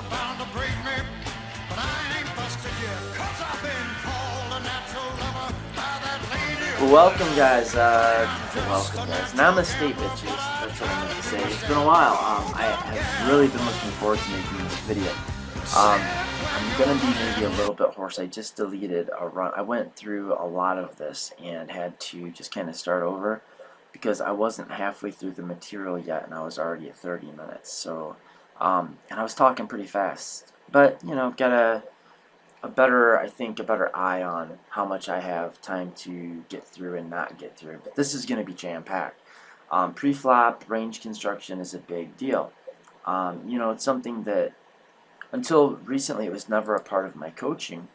are bound to break me, but I ain't busted yet, 'cause I've been called a natural lover by that lady. Welcome guys, Namaste bitches, that's what I meant to say. It's been a while. I have really been looking forward to making this video. I'm gonna be maybe a little bit hoarse. I just deleted a run. I went through a lot of this and had to just kind of start over because I wasn't halfway through the material yet and I was already at 30 minutes. So, and I was talking pretty fast, but you know, got a better eye on how much I have time to get through and not get through. But this is going to be jam-packed. Pre-flop range construction is a big deal. You know, it's something that until recently it was never a part of my coaching.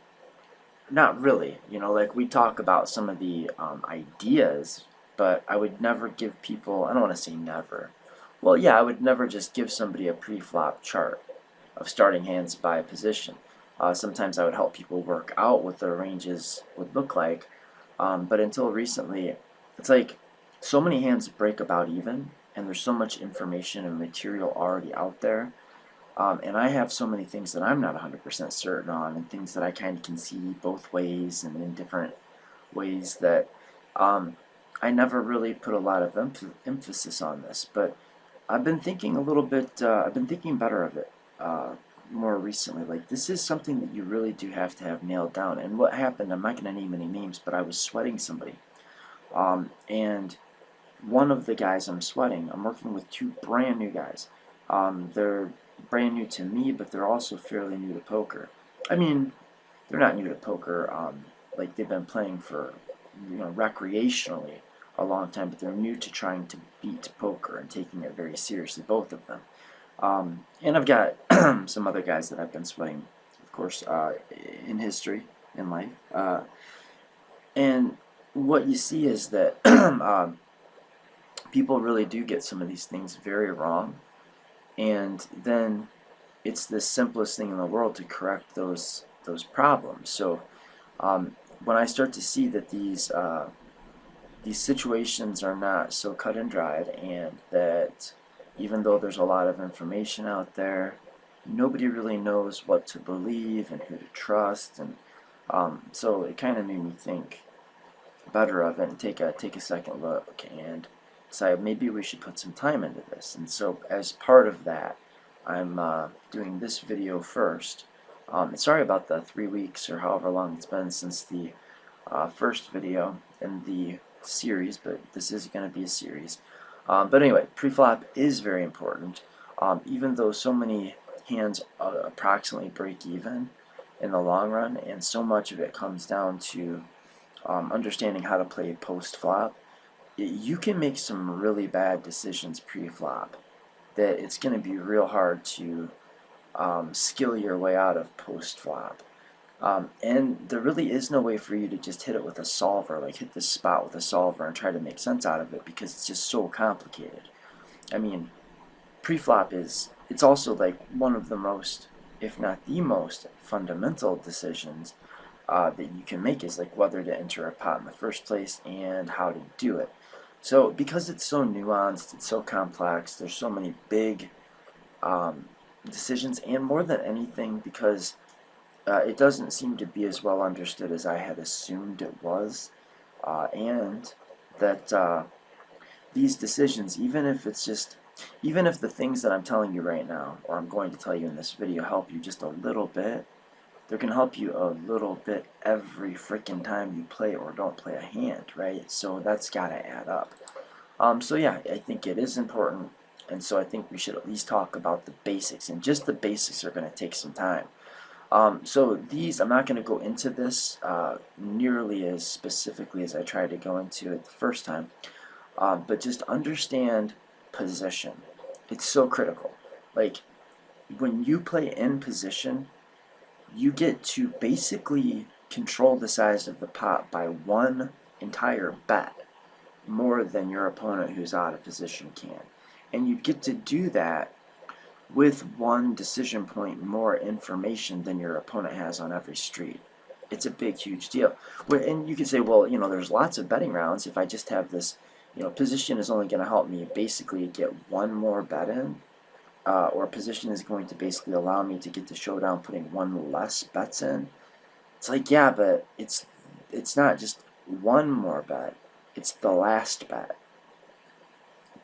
Not really, you know, like we talk about some of the ideas, but I would never give people, I don't want to say never. Well, yeah, I would never just give somebody a pre-flop chart of starting hands by position. Sometimes I would help people work out what their ranges would look like, but until recently, it's like so many hands break about even, and there's so much information and material already out there, and I have so many things that I'm not 100% certain on, and things that I kind of can see both ways and in different ways that I never really put a lot of emphasis on this, but I've been thinking a little bit, I've been thinking better of it more recently. Like, this is something that you really do have to have nailed down. And what happened, I'm not going to name any names, but I was sweating somebody. And one of the guys I'm sweating, I'm working with two brand new guys. They're brand new to me, but they're also fairly new to poker. I mean, they're not new to poker, like they've been playing for, you know, recreationally a long time, but they're new to trying to beat poker and taking it very seriously, both of them. And I've got some other guys that I've been sweating, of course, in history, in life. And what you see is that people really do get some of these things very wrong. And then it's the simplest thing in the world to correct those problems. So when I start to see that these situations are not so cut and dried, and that even though there's a lot of information out there, nobody really knows what to believe and who to trust, and so it kind of made me think better of it and take a second look and decide maybe we should put some time into this. And so as part of that, I'm doing this video first. Sorry about the 3 weeks or however long it's been since the first video in the series, but this is going to be a series. But anyway, pre-flop is very important. Even though so many hands approximately break even in the long run, and so much of it comes down to understanding how to play post-flop, you can make some really bad decisions pre-flop that it's going to be real hard to skill your way out of post-flop. And there really is no way for you to just hit it with a solver, like hit this spot with a solver and try to make sense out of it, because it's just so complicated. I mean, pre-flop it's also like one of the most, if not the most, fundamental decisions that you can make, is like whether to enter a pot in the first place and how to do it. So because it's so nuanced, it's so complex, there's so many big decisions, and more than anything, because it doesn't seem to be as well understood as I had assumed it was, and that these decisions, even if the things that I'm telling you right now, or I'm going to tell you in this video, help you just a little bit, they're going to help you a little bit every freaking time you play or don't play a hand, right? So that's got to add up. So yeah, I think it is important, and so I think we should at least talk about the basics, and just the basics are going to take some time. So I'm not going to go into this nearly as specifically as I tried to go into it the first time, but just understand position. It's so critical. Like, when you play in position, you get to basically control the size of the pot by one entire bet, more than your opponent who's out of position can. And you get to do that with one decision point more information than your opponent has on every street. It's a big, huge deal. And you can say, well, you know, there's lots of betting rounds. If I just have this, you know, position is only going to help me basically get one more bet in. or position is going to basically allow me to get to showdown putting one less bets in. It's like, yeah, but it's not just one more bet, it's the last bet.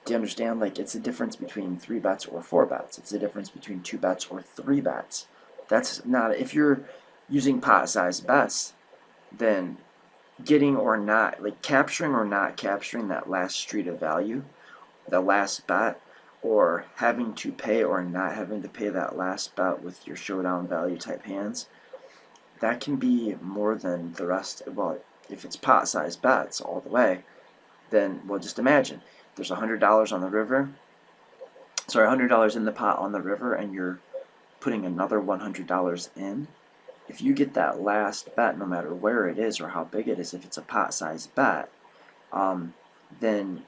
Do you understand? Like, it's a difference between 3 bets or 4 bets. It's a difference between 2 bets or 3 bets. That's not, if you're using pot size bets, then getting or not, like capturing or not capturing that last street of value, the last bet, or having to pay or not having to pay that last bet with your showdown value type hands, that can be more than the rest. Well, if it's pot size bets all the way, then, well, just imagine there's $100 on the river, sorry, $100 in the pot on the river, and you're putting another $100 in. If you get that last bet, no matter where it is or how big it is, if it's a pot size bet, then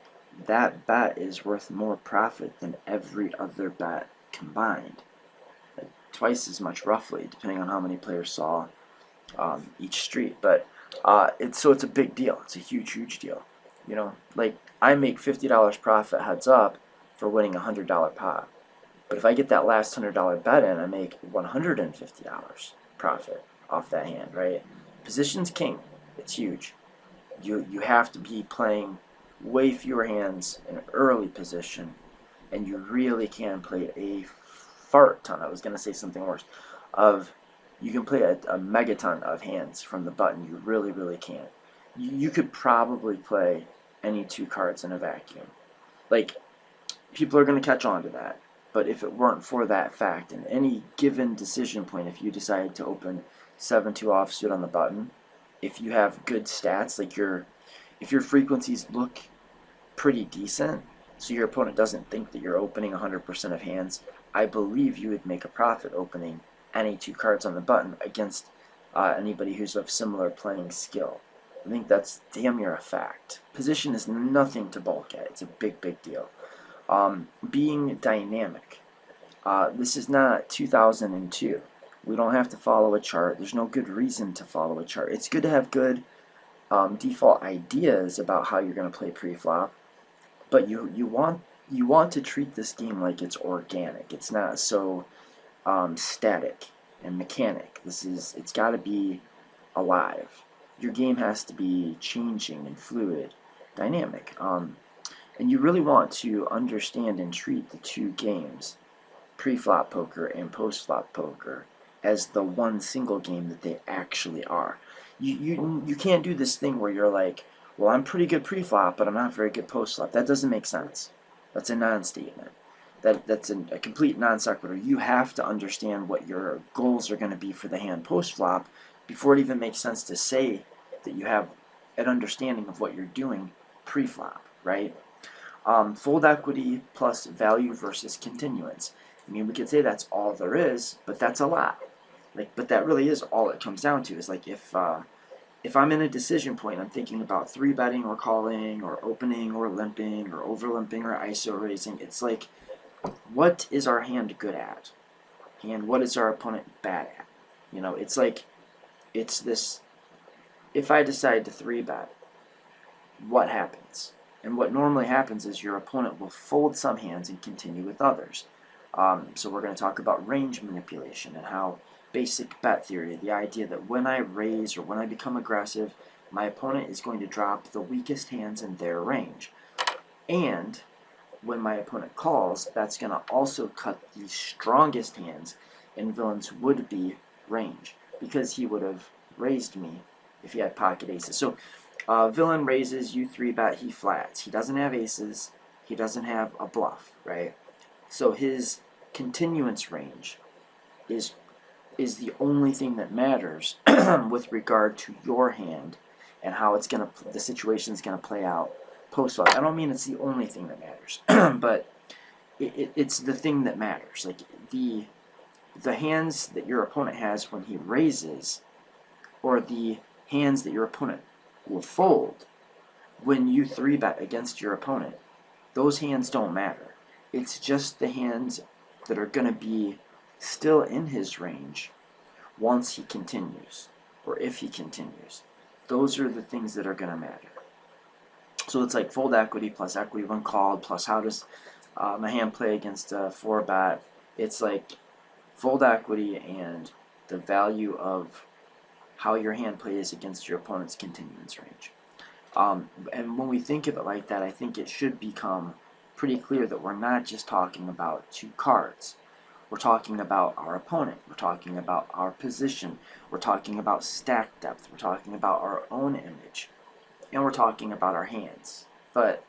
that bet is worth more profit than every other bet combined. Like, twice as much roughly, depending on how many players saw each street. But it's a big deal. It's a huge deal. You know, like, I make $50 profit heads up for winning a $100 pot. But if I get that last $100 bet in, I make $150 profit off that hand, right? Position's king. It's huge. You have to be playing way fewer hands in early position, and you really can play a fart ton. I was going to say something worse. You can play a megaton of hands from the button. You really can. You could probably play any 2 cards in a vacuum. Like, people are going to catch on to that. But if it weren't for that fact, in any given decision point, if you decided to open 7-2 offsuit on the button, if you have good stats, like if your frequencies look pretty decent, so your opponent doesn't think that you're opening 100% of hands, I believe you would make a profit opening any 2 cards on the button against anybody who's of similar playing skill. I think that's damn near a fact. Position is nothing to balk at. It's a big deal. Being dynamic. This is not 2002. We don't have to follow a chart. There's no good reason to follow a chart. It's good to have good default ideas about how you're going to play pre-flop, but you want to treat this game like it's organic. It's not so static and mechanic. It's got to be alive. Your game has to be changing and fluid, dynamic. And you really want to understand and treat the 2 games, pre-flop poker and post-flop poker, as the one single game that they actually are. You can't do this thing where you're like, well, I'm pretty good pre-flop, but I'm not very good post-flop. That doesn't make sense. That's a non-statement. That's a complete non-sequitur. You have to understand what your goals are going to be for the hand post-flop before it even makes sense to say that you have an understanding of what you're doing pre-flop, right? Fold equity plus value versus continuance. I mean, we could say that's all there is, but that's a lot. Like, but that really is all it comes down to. Is like, if I'm in a decision point, I'm thinking about 3-betting or calling or opening or limping or over limping or ISO raising. It's like, what is our hand good at, and what is our opponent bad at? You know, it's like, it's this. If I decide to 3-bet, what happens? And what normally happens is your opponent will fold some hands and continue with others. So we're going to talk about range manipulation and how basic bet theory, the idea that when I raise or when I become aggressive, my opponent is going to drop the weakest hands in their range. And when my opponent calls, that's going to also cut the strongest hands in villain's would-be range, because he would have raised me if he had pocket aces. So villain raises, you 3-bet, he flats. He doesn't have aces. He doesn't have a bluff, right? So his continuance range is the only thing that matters with regard to your hand and how the situation is gonna play out post-flop. I don't mean it's the only thing that matters, but it's the thing that matters. Like, the hands that your opponent has when he raises, or the hands that your opponent will fold when you 3-bet against your opponent, those hands don't matter. It's just the hands that are going to be still in his range once he continues, or if he continues. Those are the things that are going to matter. So it's like fold equity plus equity when called, plus how does my hand play against a 4-bet, It's like fold equity and the value of how your hand plays against your opponent's continuance range. And when we think of it like that, I think it should become pretty clear that we're not just talking about two cards. We're talking about our opponent. We're talking about our position. We're talking about stack depth. We're talking about our own image. And we're talking about our hands. But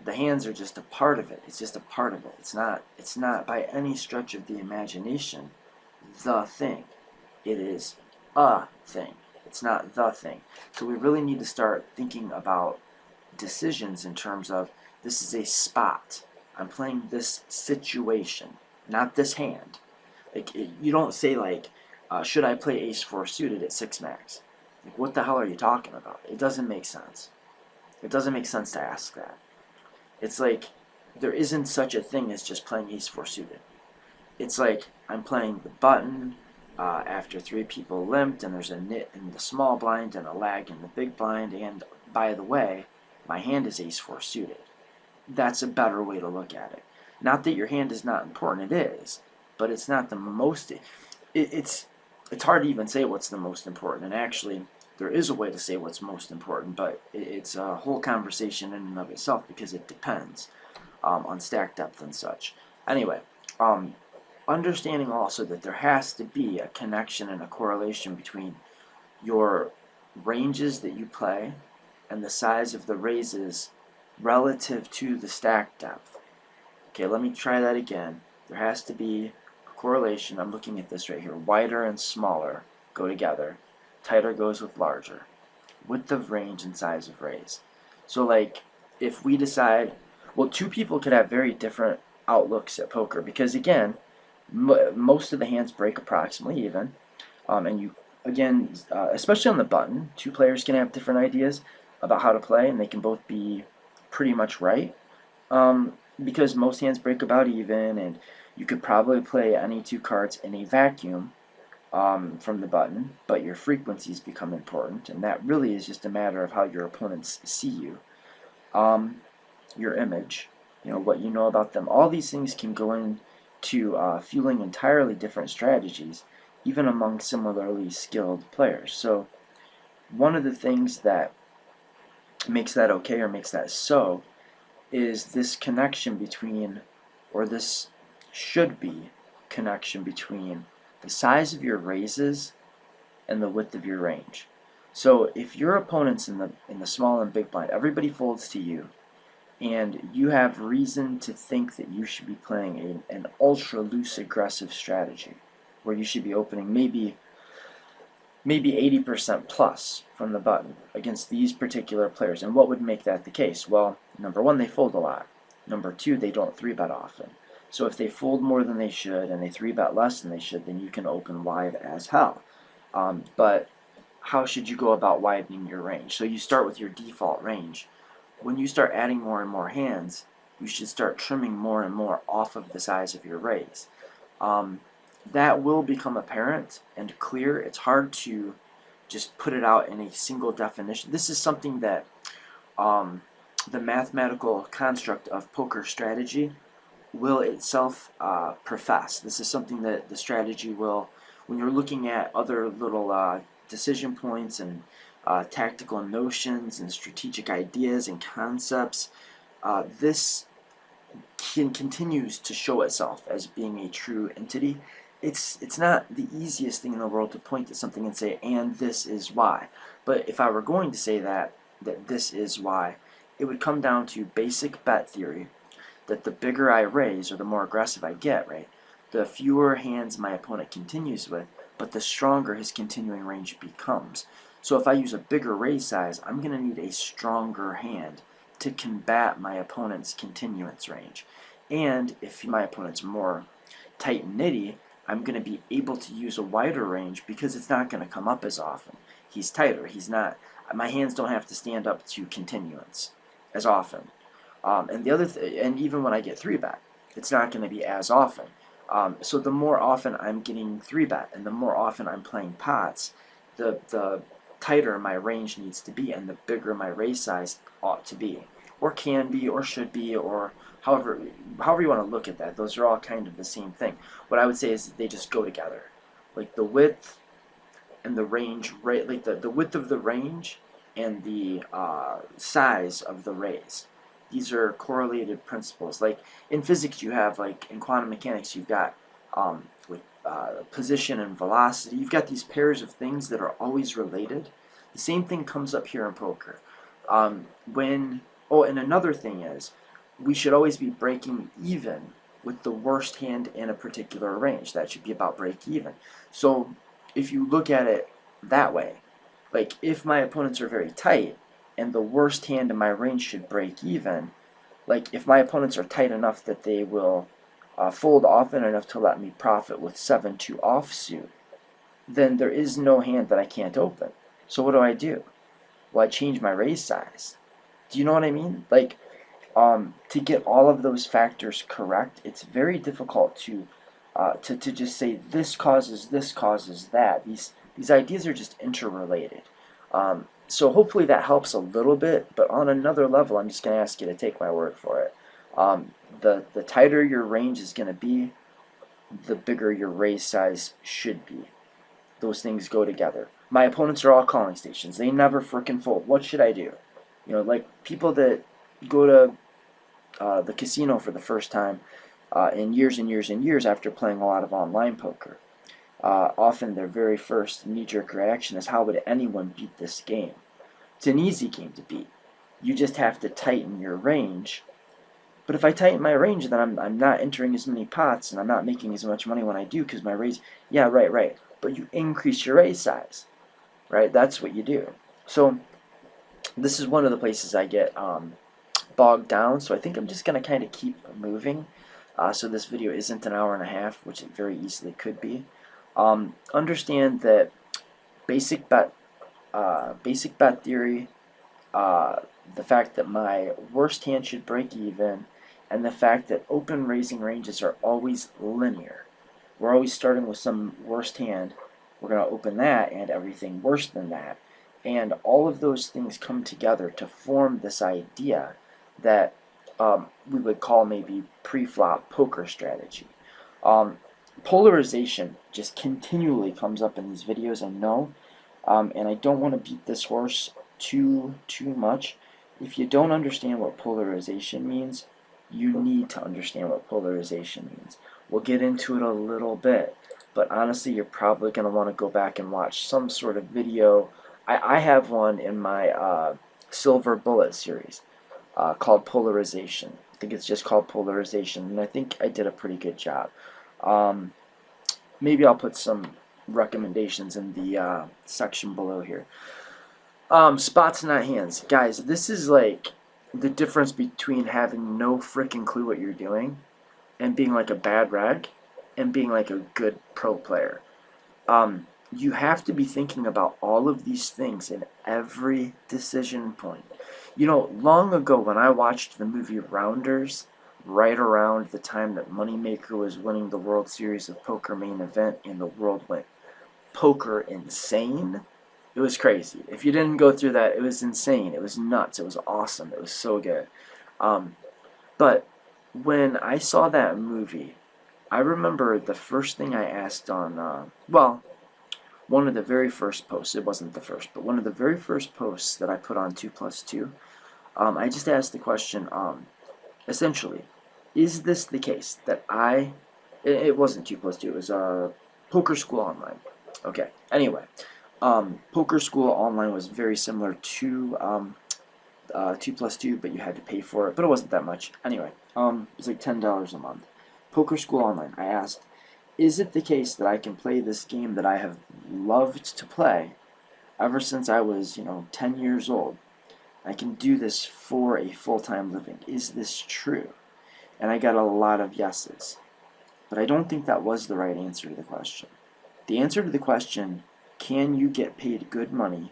the hands are just a part of it. It's just a part of it. It's not by any stretch of the imagination the thing. It is a thing. It's not the thing. So we really need to start thinking about decisions in terms of this is a spot. I'm playing this situation, not this hand. Like you don't say like, should I play ace four suited at 6 max? Like what the hell are you talking about? It doesn't make sense. It doesn't make sense to ask that. It's like there isn't such a thing as just playing ace four suited. It's like I'm playing the button after 3 people limped, and there's a nit in the small blind and a lag in the big blind, and by the way, my hand is ace four suited. That's a better way to look at it. Not that your hand is not important, it is, but it's not the most. It's hard to even say what's the most important, and actually there is a way to say what's most important, but it's a whole conversation in and of itself because it depends on stack depth and such. Anyway, understanding also that there has to be a connection and a correlation between your ranges that you play and the size of the raises relative to the stack depth. Okay, let me try that again. There has to be a correlation. I'm looking at this right here. Wider and smaller go together. Tighter goes with larger. Width of range and size of raise. So like if we decide, well, 2 people could have very different outlooks at poker because again, most of the hands break approximately even, and you again, especially on the button, 2 players can have different ideas about how to play, and they can both be pretty much right, because most hands break about even, and you could probably play any 2 cards in a vacuum from the button, but your frequencies become important, and that really is just a matter of how your opponents see you, your image, what you know about them. All these things can go into fueling entirely different strategies, even among similarly skilled players. So one of the things that makes that okay or makes that so is this connection between, or this should be connection between the size of your raises and the width of your range. So if your opponent's in the small and big blind, everybody folds to you, and you have reason to think that you should be playing an ultra loose aggressive strategy, where you should be opening maybe 80% plus from the button against these particular players. And what would make that the case? Well, number 1, they fold a lot. Number 2, they don't 3-bet often. So if they fold more than they should and they 3-bet less than they should, then you can open wide as hell. But how should you go about widening your range? So you start with your default range. When you start adding more and more hands, you should start trimming more and more off of the size of your raise. That will become apparent and clear. It's hard to just put it out in a single definition. This is something that the mathematical construct of poker strategy will itself profess. This is something that the strategy will, when you're looking at other little decision points and tactical notions and strategic ideas and concepts, this continues to show itself as being a true entity. It's not the easiest thing in the world to point to something and say, and this is why. But if I were going to say that this is why, it would come down to basic bet theory, that the bigger I raise or the more aggressive I get, right, the fewer hands my opponent continues with, but the stronger his continuing range becomes. So if I use a bigger raise size, I'm going to need a stronger hand to combat my opponent's continuance range. And if my opponent's more tight and nitty, I'm going to be able to use a wider range because it's not going to come up as often. He's tighter. He's not. My hands don't have to stand up to continuance as often. And the other and even when I get 3-bet, it's not going to be as often. So the more often I'm getting 3-bet and the more often I'm playing pots, the tighter my range needs to be and the bigger my raise size ought to be. or can be, or should be, or however you want to look at that. Those are all kind of the same thing. What I would say is that they just go together. Like the width and the range, right? Like the width of the range and the size of the rays. These are correlated principles. Like in physics, you have, like in quantum mechanics, you've got position and velocity. You've got these pairs of things that are always related. The same thing comes up here in poker. And another thing is, we should always be breaking even with the worst hand in a particular range. That should be about break even. So if you look at it that way, like if my opponents are very tight and the worst hand in my range should break even, like if my opponents are tight enough that they will fold often enough to let me profit with 7-2 offsuit, then there is no hand that I can't open. So what do? Well, I change my raise size. Do you know what I mean? Like, to get all of those factors correct, it's very difficult to just say this causes that. These ideas are just interrelated. So hopefully that helps a little bit, but on another level, I'm just going to ask you to take my word for it. The tighter your range is going to be, the bigger your raise size should be. Those things go together. My opponents are all calling stations. They never frickin' fold. What should I do? You know, like people that go to the casino for the first time in years and years and years after playing a lot of online poker. Often their very first knee-jerk reaction is, how would anyone beat this game? It's an easy game to beat. You just have to tighten your range. But if I tighten my range, then I'm not entering as many pots, and I'm not making as much money when I do, because my raise... Yeah, right. But you increase your raise size, right? That's what you do. So this is one of the places I get bogged down, so I think I'm just going to kind of keep moving. So this video isn't an hour and a half, which it very easily could be. Understand that basic bet theory, the fact that my worst hand should break even, and the fact that open raising ranges are always linear. We're always starting with some worst hand. We're going to open that and everything worse than that. And all of those things come together to form this idea that we would call maybe pre-flop poker strategy. Polarization just continually comes up in these videos, I know, and I don't want to beat this horse too much. If you don't understand what polarization means, you need to understand what polarization means. We'll get into it a little bit, but honestly, you're probably going to want to go back and watch some sort of video. I have one in my Silver Bullet series called Polarization. I think it's just called Polarization, and I think I did a pretty good job. Maybe I'll put some recommendations in the section below here. Spots, not hands. Guys, this is like the difference between having no freaking clue what you're doing and being like a bad reg and being like a good pro player. You have to be thinking about all of these things in every decision point. You know, long ago when I watched the movie Rounders, right around the time that Moneymaker was winning the World Series of Poker main event and the world went poker insane, it was crazy. If you didn't go through that, it was insane. It was nuts. It was awesome. It was so good. But when I saw that movie, I remember the first thing I asked on, one of the very first posts, it wasn't the first, but one of the very first posts that I put on 2+2, I just asked the question, essentially, is this the case that it wasn't 2+2, it was Poker School Online. Okay, anyway, Poker School Online was very similar to 2+2, but you had to pay for it, but it wasn't that much. Anyway, it was like $10 a month. Poker School Online, I asked, is it the case that I can play this game that I have loved to play ever since I was, 10 years old? I can do this for a full-time living. Is this true? And I got a lot of yeses. But I don't think that was the right answer to the question. The answer to the question, can you get paid good money,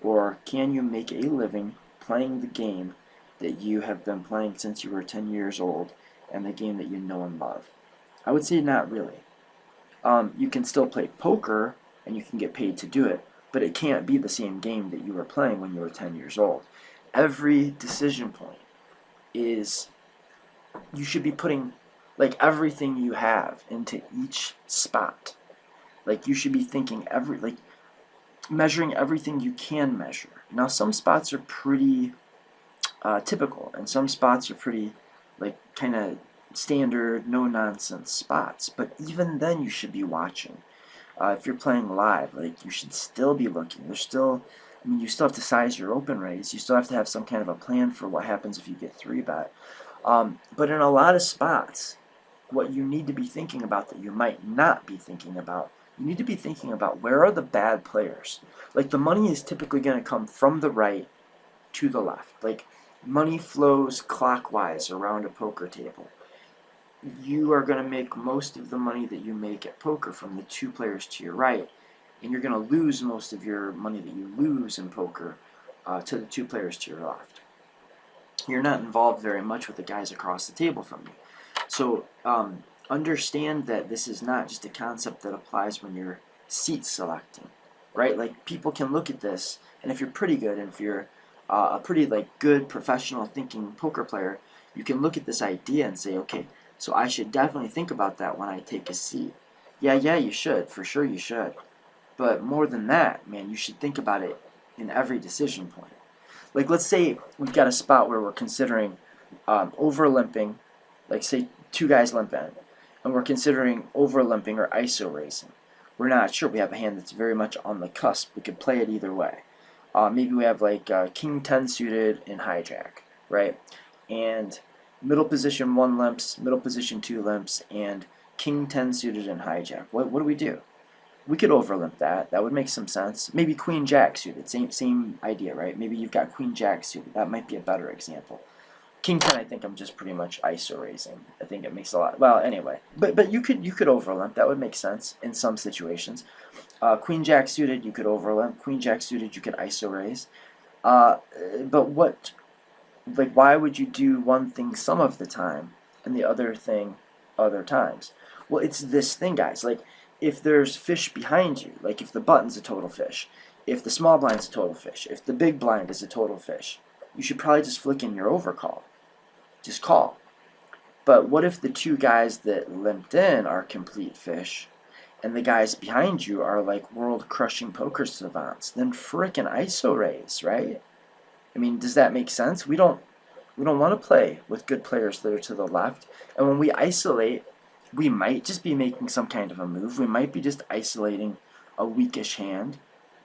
or can you make a living playing the game that you have been playing since you were 10 years old, and the game that you know and love? I would say not really. You can still play poker, and you can get paid to do it, but it can't be the same game that you were playing when you were 10 years old. Every decision point, is you should be putting like everything you have into each spot. Like you should be thinking like measuring everything you can measure. Now some spots are pretty typical, and some spots are pretty like kind of standard, no nonsense spots. But even then, you should be watching. If you're playing live, like you should still be looking. There's still, I mean, you still have to size your open raise. You still have to have some kind of a plan for what happens if you get 3-bet. But in a lot of spots, what you need to be thinking about that you might not be thinking about, you need to be thinking about where are the bad players. Like the money is typically going to come from the right to the left. Like money flows clockwise around a poker table. You are going to make most of the money that you make at poker from the 2 players to your right, and you're going to lose most of your money that you lose in poker to the 2 players to your left. You're not involved very much with the guys across the table from you. So understand that this is not just a concept that applies when you're seat selecting, right? Like people can look at this, and if you're pretty good, and if you're a pretty like good professional thinking poker player, you can look at this idea and say, okay, so I should definitely think about that when I take a seat. Yeah, you should. For sure you should. But more than that, man, you should think about it in every decision point. Like let's say we've got a spot where we're considering over limping, like say 2 guys limp in, and we're considering over limping or ISO raising. We're not sure. We have a hand that's very much on the cusp. We could play it either way. Maybe we have like King 10 suited in hijack, right? And middle position 1 limps, middle position 2 limps, and King 10 suited in hijack. What do we do? We could overlimp that. That would make some sense. Maybe Queen Jack suited. Same idea, right? Maybe you've got Queen Jack suited. That might be a better example. King 10, I think I'm just pretty much ISO raising. I think it makes a lot. Well, anyway, but you could overlimp. That would make sense in some situations. Queen Jack suited, you could overlimp. Queen Jack suited, you could ISO raise. But what, like, why would you do one thing some of the time and the other thing other times? Well, it's this thing, guys. Like, if there's fish behind you, like if the button's a total fish, if the small blind's a total fish, if the big blind is a total fish, you should probably just flick in your overcall. Just call. But what if the 2 guys that limped in are complete fish, and the guys behind you are like world-crushing poker savants? Then frickin' ISO raise, right? I mean, does that make sense? We don't want to play with good players that are to the left, and when we isolate, we might just be making some kind of a move. We might be just isolating a weakish hand.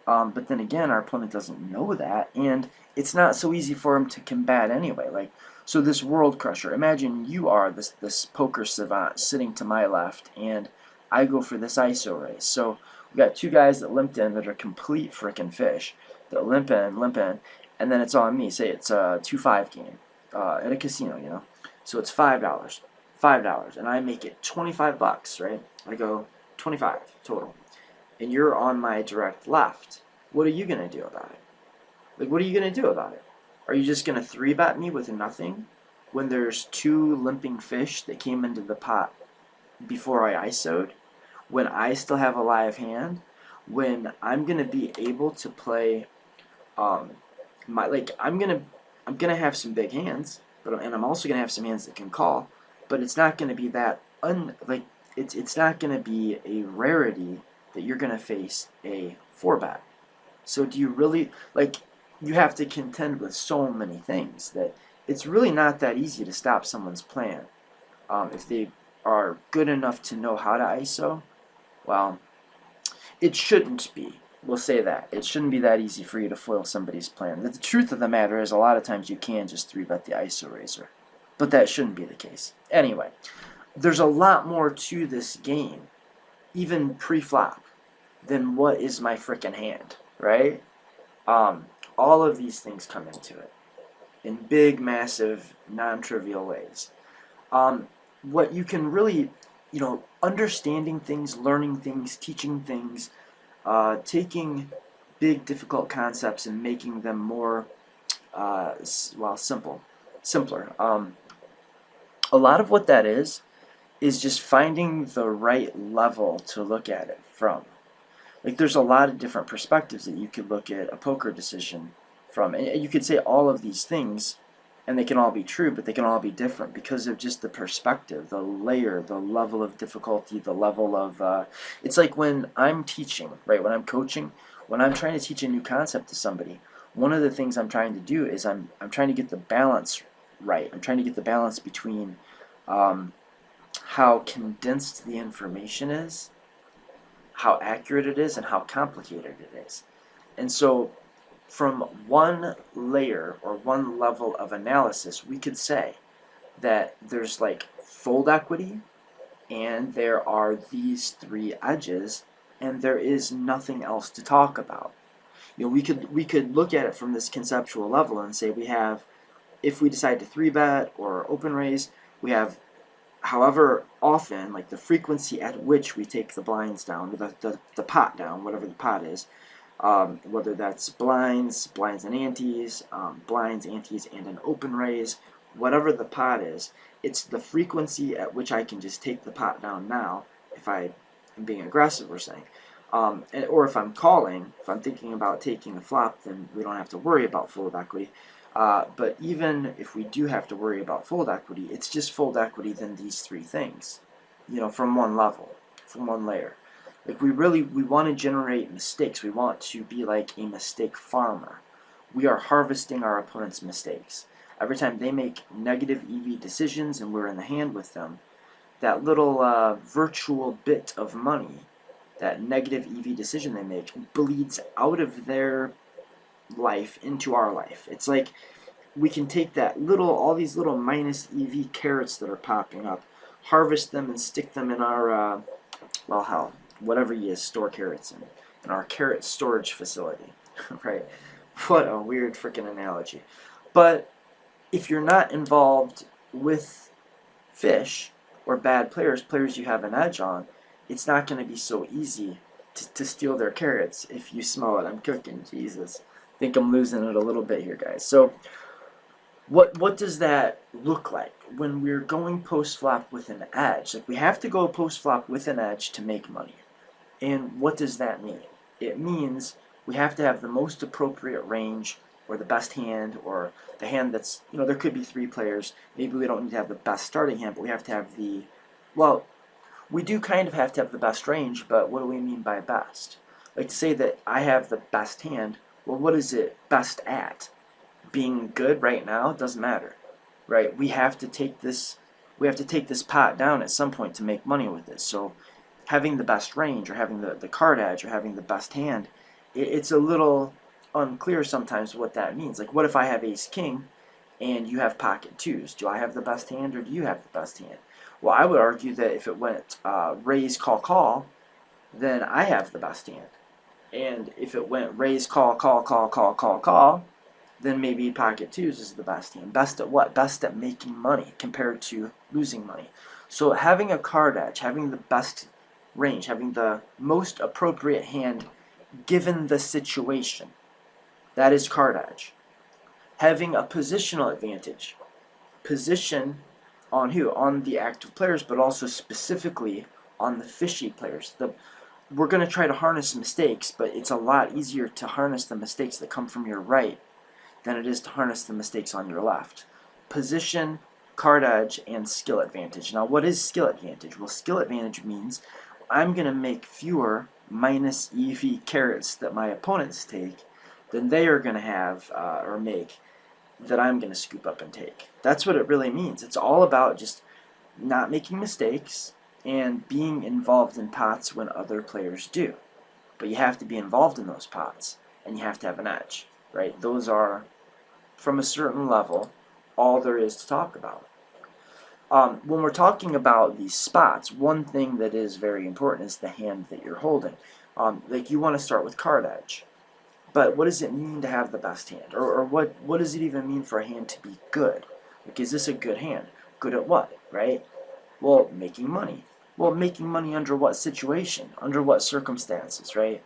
But then again, our opponent doesn't know that, and it's not so easy for him to combat anyway. Like, so this world crusher, imagine you are this poker savant sitting to my left, and I go for this ISO raise. So we got 2 guys that limped in that are complete frickin' fish, that limp in, and then it's on me. Say it's a 2-5 game at a casino, you know. So it's $5, and I make it 25 bucks, right? I go 25 total. And you're on my direct left. What are you going to do about it? Like, what are you going to do about it? Are you just going to 3-bet me with nothing when there's 2 limping fish that came into the pot before I ISO'd? When I still have a live hand? When I'm going to be able to play I'm gonna have some big hands, and I'm also gonna have some hands that can call, but it's not gonna be that it's not gonna be a rarity that you're gonna face a 4-bet. So do you really, like, you have to contend with so many things that it's really not that easy to stop someone's plan. If they are good enough to know how to ISO, well, it shouldn't be. We'll say that. It shouldn't be that easy for you to foil somebody's plan. The truth of the matter is a lot of times you can just 3-bet the ISO raiser. But that shouldn't be the case. Anyway, there's a lot more to this game, even pre-flop, than what is my frickin' hand, right? All of these things come into it in big, massive, non-trivial ways. What you can really, understanding things, learning things, teaching things, taking big, difficult concepts and making them more, simpler. A lot of what that is just finding the right level to look at it from. Like, there's a lot of different perspectives that you could look at a poker decision from, and you could say all of these things and they can all be true, but they can all be different because of just the perspective, the layer, the level of difficulty, the level of, it's like when I'm teaching, right, when I'm coaching, when I'm trying to teach a new concept to somebody, one of the things I'm trying to do is I'm trying to get the balance right. I'm trying to get the balance between how condensed the information is, how accurate it is, and how complicated it is. And so from one layer or one level of analysis, we could say that there's like fold equity, and there are these three edges, and there is nothing else to talk about. You know, we could look at it from this conceptual level and say we have, if we decide to 3-bet or open raise, we have however often, like the frequency at which we take the blinds down, or the pot down, whatever the pot is, whether that's blinds, blinds and antes, blinds, antes, and an open raise, whatever the pot is, it's the frequency at which I can just take the pot down now, if I am being aggressive, we're saying. Or if I'm calling, if I'm thinking about taking a flop, then we don't have to worry about fold equity. But even if we do have to worry about fold equity, it's just fold equity than these three things, you know, from one level, from one layer. Like we want to generate mistakes. We want to be like a mistake farmer. We are harvesting our opponent's mistakes. Every time they make negative EV decisions and we're in the hand with them, that little virtual bit of money, that negative EV decision they make, bleeds out of their life into our life. It's like we can take that all these little minus EV carrots that are popping up, harvest them and stick them in our, well, hell, whatever you store carrots in our carrot storage facility, right? What a weird freaking analogy. But if you're not involved with fish or bad players, players you have an edge on, it's not going to be so easy to steal their carrots if you smell it. I'm cooking, Jesus. I think I'm losing it a little bit here, guys. So what does that look like when we're going post-flop with an edge? Like we have to go post-flop with an edge to make money. And what does that mean? It means we have to have the most appropriate range, or the best hand, or the hand that's, you know, there could be 3 players. Maybe we don't need to have the best starting hand, but we have to have the, well, we do kind of have to have the best range, but what do we mean by best? Like to say that I have the best hand, well, what is it best at? Being good right now doesn't matter, right? We have to take this pot down at some point to make money with it. So having the best range, or having the card edge, or having the best hand, it's a little unclear sometimes what that means. Like, what if I have ace king and you have pocket 2s? Do I have the best hand, or do you have the best hand? Well, I would argue that if it went raise, call, call, then I have the best hand. And if it went raise, call, call, call, call, call, call, then maybe pocket 2s is the best hand. Best at what? Best at making money compared to losing money. So having a card edge, having the best range, having the most appropriate hand given the situation, that is card edge. Having a positional advantage. Position on who? On the active players, but also specifically on the fishy players. We're going to try to harness mistakes, but it's a lot easier to harness the mistakes that come from your right than it is to harness the mistakes on your left. Position, card edge, and skill advantage. Now, what is skill advantage? Well, skill advantage means I'm going to make fewer minus EV carrots that my opponents take than they are going to have or make that I'm going to scoop up and take. That's what it really means. It's all about just not making mistakes and being involved in pots when other players do. But you have to be involved in those pots, and you have to have an edge, right? Those are, from a certain level, all there is to talk about. When we're talking about these spots, one thing that is very important is the hand that you're holding. Like you want to start with card edge. But what does it mean to have the best hand? Or what does it even mean for a hand to be good? Like, is this a good hand? Good at what, right? Well, making money. Well, making money under what situation? Under what circumstances, right?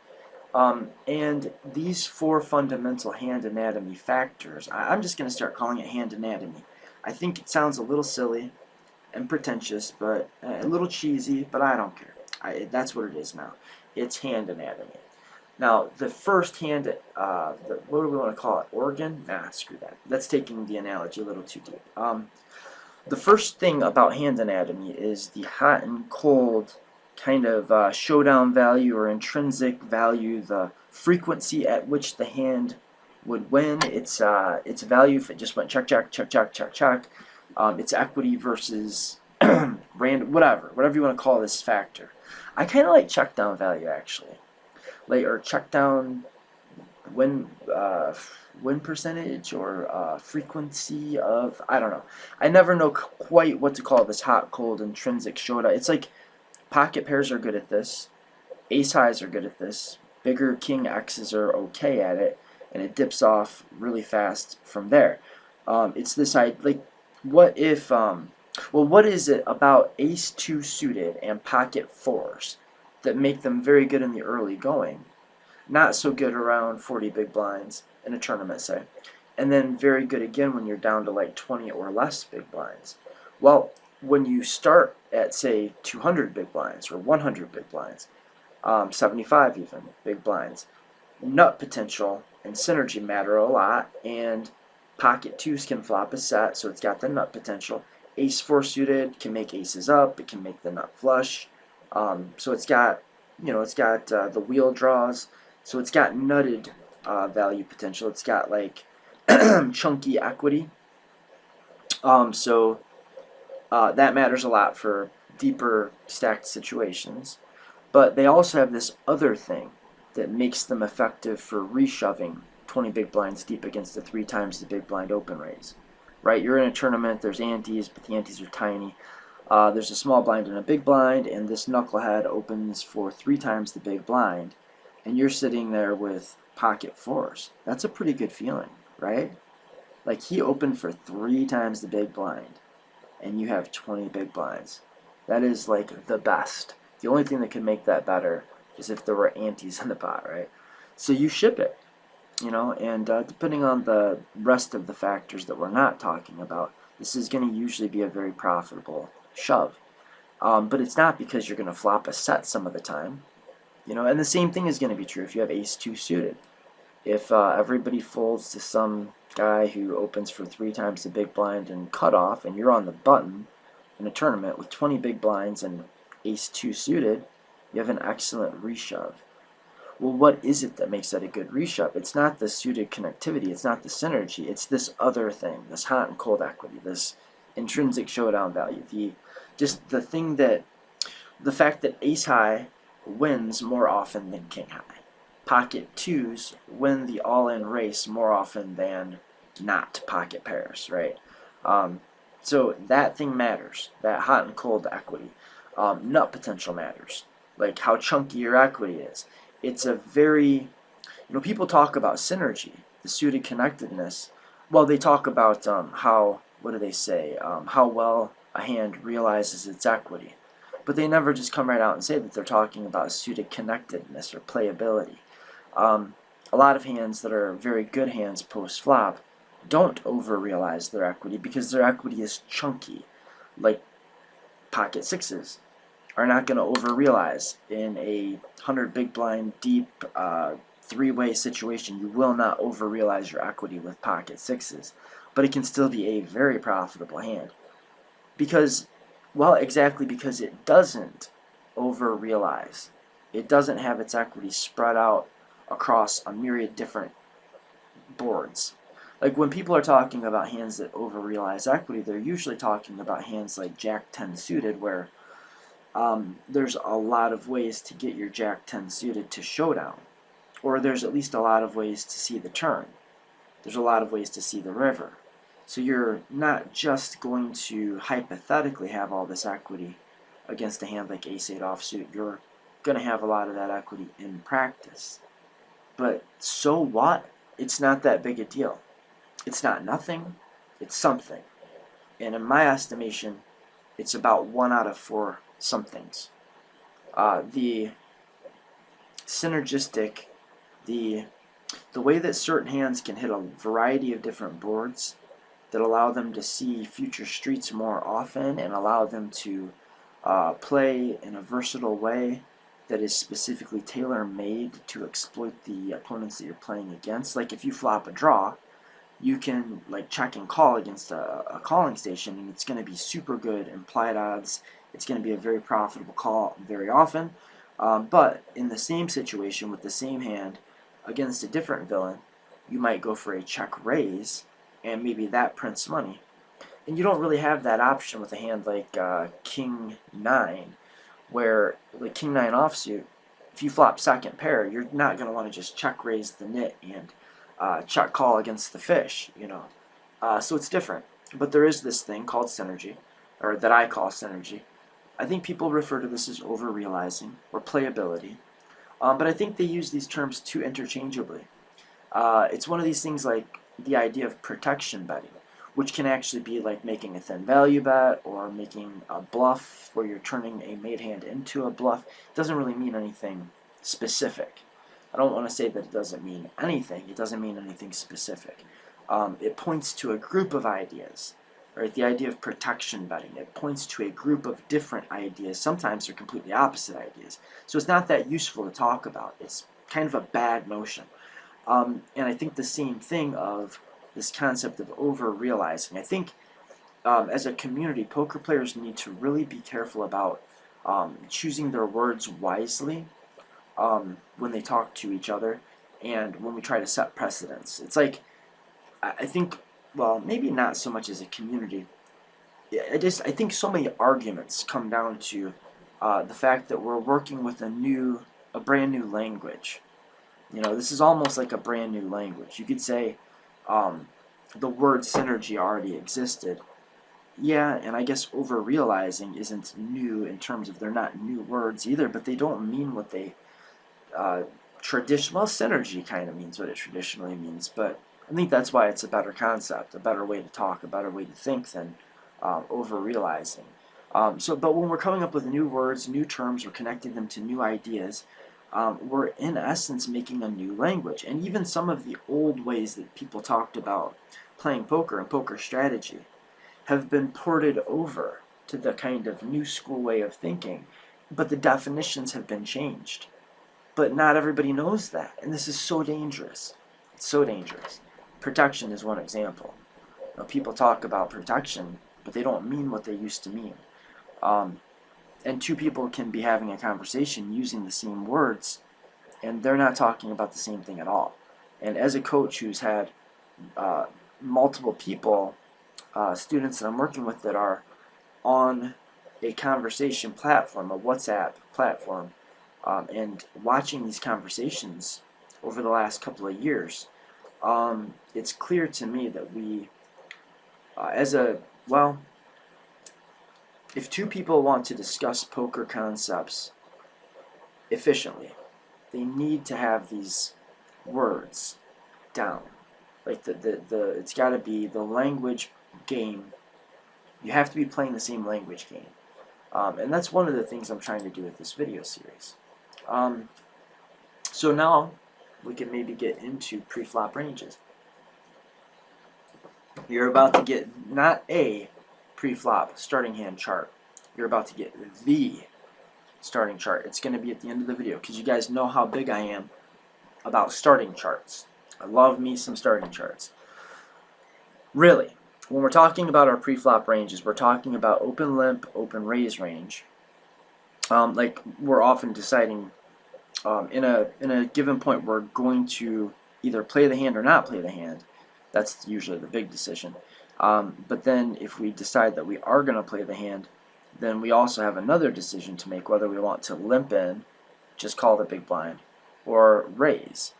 And these 4 fundamental hand anatomy factors, I'm just going to start calling it hand anatomy. I think it sounds a little silly and pretentious, but a little cheesy, but I don't care. That's what it is now. It's hand anatomy. Now, the first hand, what do we want to call it? Organ? Nah, screw that. That's taking the analogy a little too deep. The first thing about hand anatomy is the hot and cold kind of showdown value or intrinsic value, the frequency at which the hand would win. Its value if it just went check, check, check, check, check, check. Its equity versus random, whatever you want to call this factor. I kind of like check down value actually. Like, or check down win percentage or frequency of, I don't know. I never know quite what to call this hot cold intrinsic showdown. It's like pocket pairs are good at this, ace highs are good at this, bigger king X's are okay at it, and it dips off really fast from there. It's this like, what if well, what is it about ace 2 suited and pocket 4s that make them very good in the early going, not so good around 40 big blinds in a tournament, say, and then very good again when you're down to like 20 or less big blinds? Well, when you start at, say, 200 big blinds or 100 big blinds, 75 even big blinds, nut potential and synergy matter a lot, and pocket 2s can flop a set, so it's got the nut potential. Ace 4 suited can make aces up, it can make the nut flush, so it's got, it's got the wheel draws, so it's got nutted value potential. It's got like chunky equity. So that matters a lot for deeper stacked situations. But they also have this other thing that makes them effective for reshoving 20 big blinds deep against the 3 times the big blind open raise. Right? You're in a tournament, there's antes, but the antes are tiny. There's a small blind and a big blind, and this knucklehead opens for 3 times the big blind, and you're sitting there with pocket 4s. That's a pretty good feeling, right? Like, he opened for 3 times the big blind, and you have 20 big blinds. That is like the best. The only thing that could make that better is if there were antes in the pot, right? So you ship it, and depending on the rest of the factors that we're not talking about, this is going to usually be a very profitable shove. But it's not because you're going to flop a set some of the time, and the same thing is going to be true if you have ace 2 suited. If everybody folds to some guy who opens for 3 times the big blind and cutoff, and you're on the button in a tournament with 20 big blinds and ace 2 suited, you have an excellent reshove. Well, what is it that makes that a good reshove? It's not the suited connectivity, it's not the synergy, it's this other thing, this hot and cold equity, this intrinsic showdown value, the fact that ace high wins more often than king high. Pocket 2s win the all-in race more often than not pocket pairs, right? So that thing matters, that hot and cold equity. Nut potential matters, like how chunky your equity is. It's a very, people talk about synergy, the suited connectedness. Well, they talk about how well a hand realizes its equity. But they never just come right out and say that they're talking about suited connectedness or playability. A lot of hands that are very good hands post-flop don't over-realize their equity because their equity is chunky. Like pocket 6s are not going to over-realize in a 100 big blind deep 3-way situation. You will not over-realize your equity with pocket 6s, but it can still be a very profitable hand. Because, well, exactly because it doesn't over-realize. It doesn't have its equity spread out across a myriad different boards. Like, when people are talking about hands that over-realize equity, they're usually talking about hands like Jack 10 suited, where there's a lot of ways to get your Jack 10 suited to showdown. Or there's at least a lot of ways to see the turn. There's a lot of ways to see the river. So you're not just going to hypothetically have all this equity against a hand like ace 8 offsuit. You're going to have a lot of that equity in practice. But so what? It's not that big a deal. It's not nothing. It's something. And in my estimation, it's about 1 out of 4 somethings. The synergistic, the way that certain hands can hit a variety of different boards that allow them to see future streets more often and allow them to play in a versatile way that is specifically tailor-made to exploit the opponents that you're playing against. Like if you flop a draw, you can like check and call against a calling station, and it's going to be super good implied odds. It's going to be a very profitable call very often. But in the same situation with the same hand against a different villain, you might go for a check raise, and maybe that prints money. And you don't really have that option with a hand like King 9, where like King 9 offsuit, if you flop second pair, you're not going to want to just check raise the nit and check call against the fish, you know. So it's different. But there is this thing called synergy, or that I call synergy. I think people refer to this as over-realizing or playability, but I think they use these terms too interchangeably. It's one of these things like the idea of protection betting, which can actually be like making a thin value bet or making a bluff where you're turning a made hand into a bluff. It doesn't really mean anything specific. I don't want to say that it doesn't mean anything. It doesn't mean anything specific. It points to a group of ideas, right? The idea of protection betting. It points to a group of different ideas. Sometimes they're completely opposite ideas. So it's not that useful to talk about. It's kind of a bad notion. And I think the same thing of this concept of over-realizing. I think as a community, poker players need to really be careful about choosing their words wisely when they talk to each other and when we try to set precedents. It's like, I think, well, maybe not so much as a community. I think so many arguments come down to the fact that we're working with a brand new language. You know, this is almost like a brand new language. You could say the word synergy already existed. Yeah, and I guess over-realizing isn't new in terms of they're not new words either, but they don't mean what they well, synergy kind of means what it traditionally means, but I think that's why it's a better concept, a better way to talk, a better way to think than over-realizing. But when we're coming up with new words, new terms, we're connecting them to new ideas, we're in essence making a new language. And even some of the old ways that people talked about playing poker and poker strategy have been ported over to the kind of new school way of thinking, but the definitions have been changed. But not everybody knows that, and this is so dangerous. It's so dangerous. Protection is one example. You know, people talk about protection, but they don't mean what they used to mean. And two people can be having a conversation using the same words, and they're not talking about the same thing at all. And as a coach who's had multiple people, students that I'm working with that are on a conversation platform, a WhatsApp platform, and watching these conversations over the last couple of years, it's clear to me that we, if two people want to discuss poker concepts efficiently, they need to have these words down. Like it's got to be the language game. You have to be playing the same language game. And that's one of the things I'm trying to do with this video series. So now we can maybe get into pre-flop ranges. You're about to get not a pre-flop starting hand chart. You're about to get the starting chart. It's going to be at the end of the video because you guys know how big I am about starting charts. I love me some starting charts. Really, when we're talking about our pre-flop ranges, we're talking about open limp, open raise range. Like we're often deciding in a given point we're going to either play the hand or not play the hand. That's usually the big decision. But then if we decide that we are going to play the hand, then we also have another decision to make, whether we want to limp in, just call the big blind, or raise.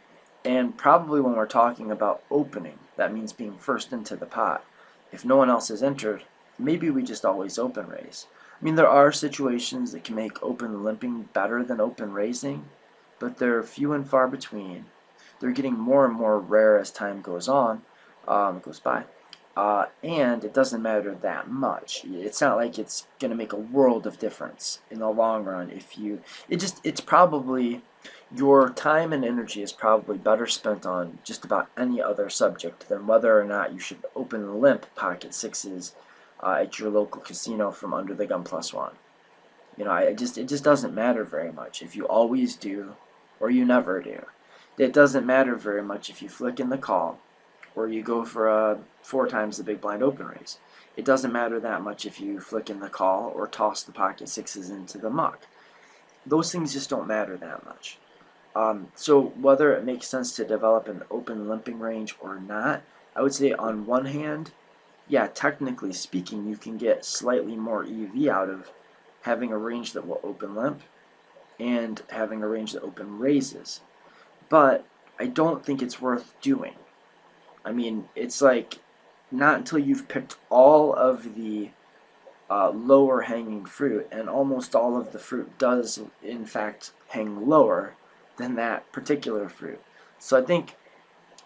And probably when we're talking about opening, that means being first into the pot. If no one else has entered, maybe we just always open raise. I mean, there are situations that can make open limping better than open raising, but they're few and far between. They're getting more and more rare as time goes on, goes by. And it doesn't matter that much. It's not like it's going to make a world of difference in the long run. It's probably, your time and energy is probably better spent on just about any other subject than whether or not you should open limp pocket sixes at your local casino from under the gun +1. You know, it just doesn't matter very much if you always do or you never do. It doesn't matter very much if you flick in the call or you go for a 4 times the big blind open raise. It doesn't matter that much if you flick in the call or toss the pocket sixes into the muck. Those things just don't matter that much. So whether it makes sense to develop an open limping range or not, I would say on one hand, yeah, technically speaking, you can get slightly more EV out of having a range that will open limp and having a range that open raises. But I don't think it's worth doing. I mean, it's like not until you've picked all of the lower hanging fruit, and almost all of the fruit does in fact hang lower than that particular fruit. So I think,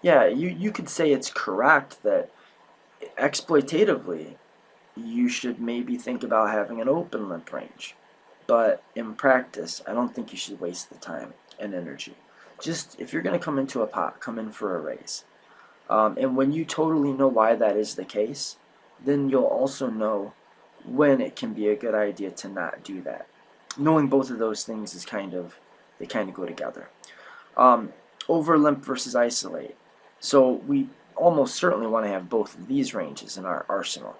yeah, you could say it's correct that exploitatively you should maybe think about having an open limp range. But in practice, I don't think you should waste the time and energy. Just if you're going to come into a pot, come in for a raise. And when you totally know why that is the case, then you'll also know when it can be a good idea to not do that. Knowing both of those things is they kind of go together. Over limp versus isolate. So we almost certainly want to have both of these ranges in our arsenal.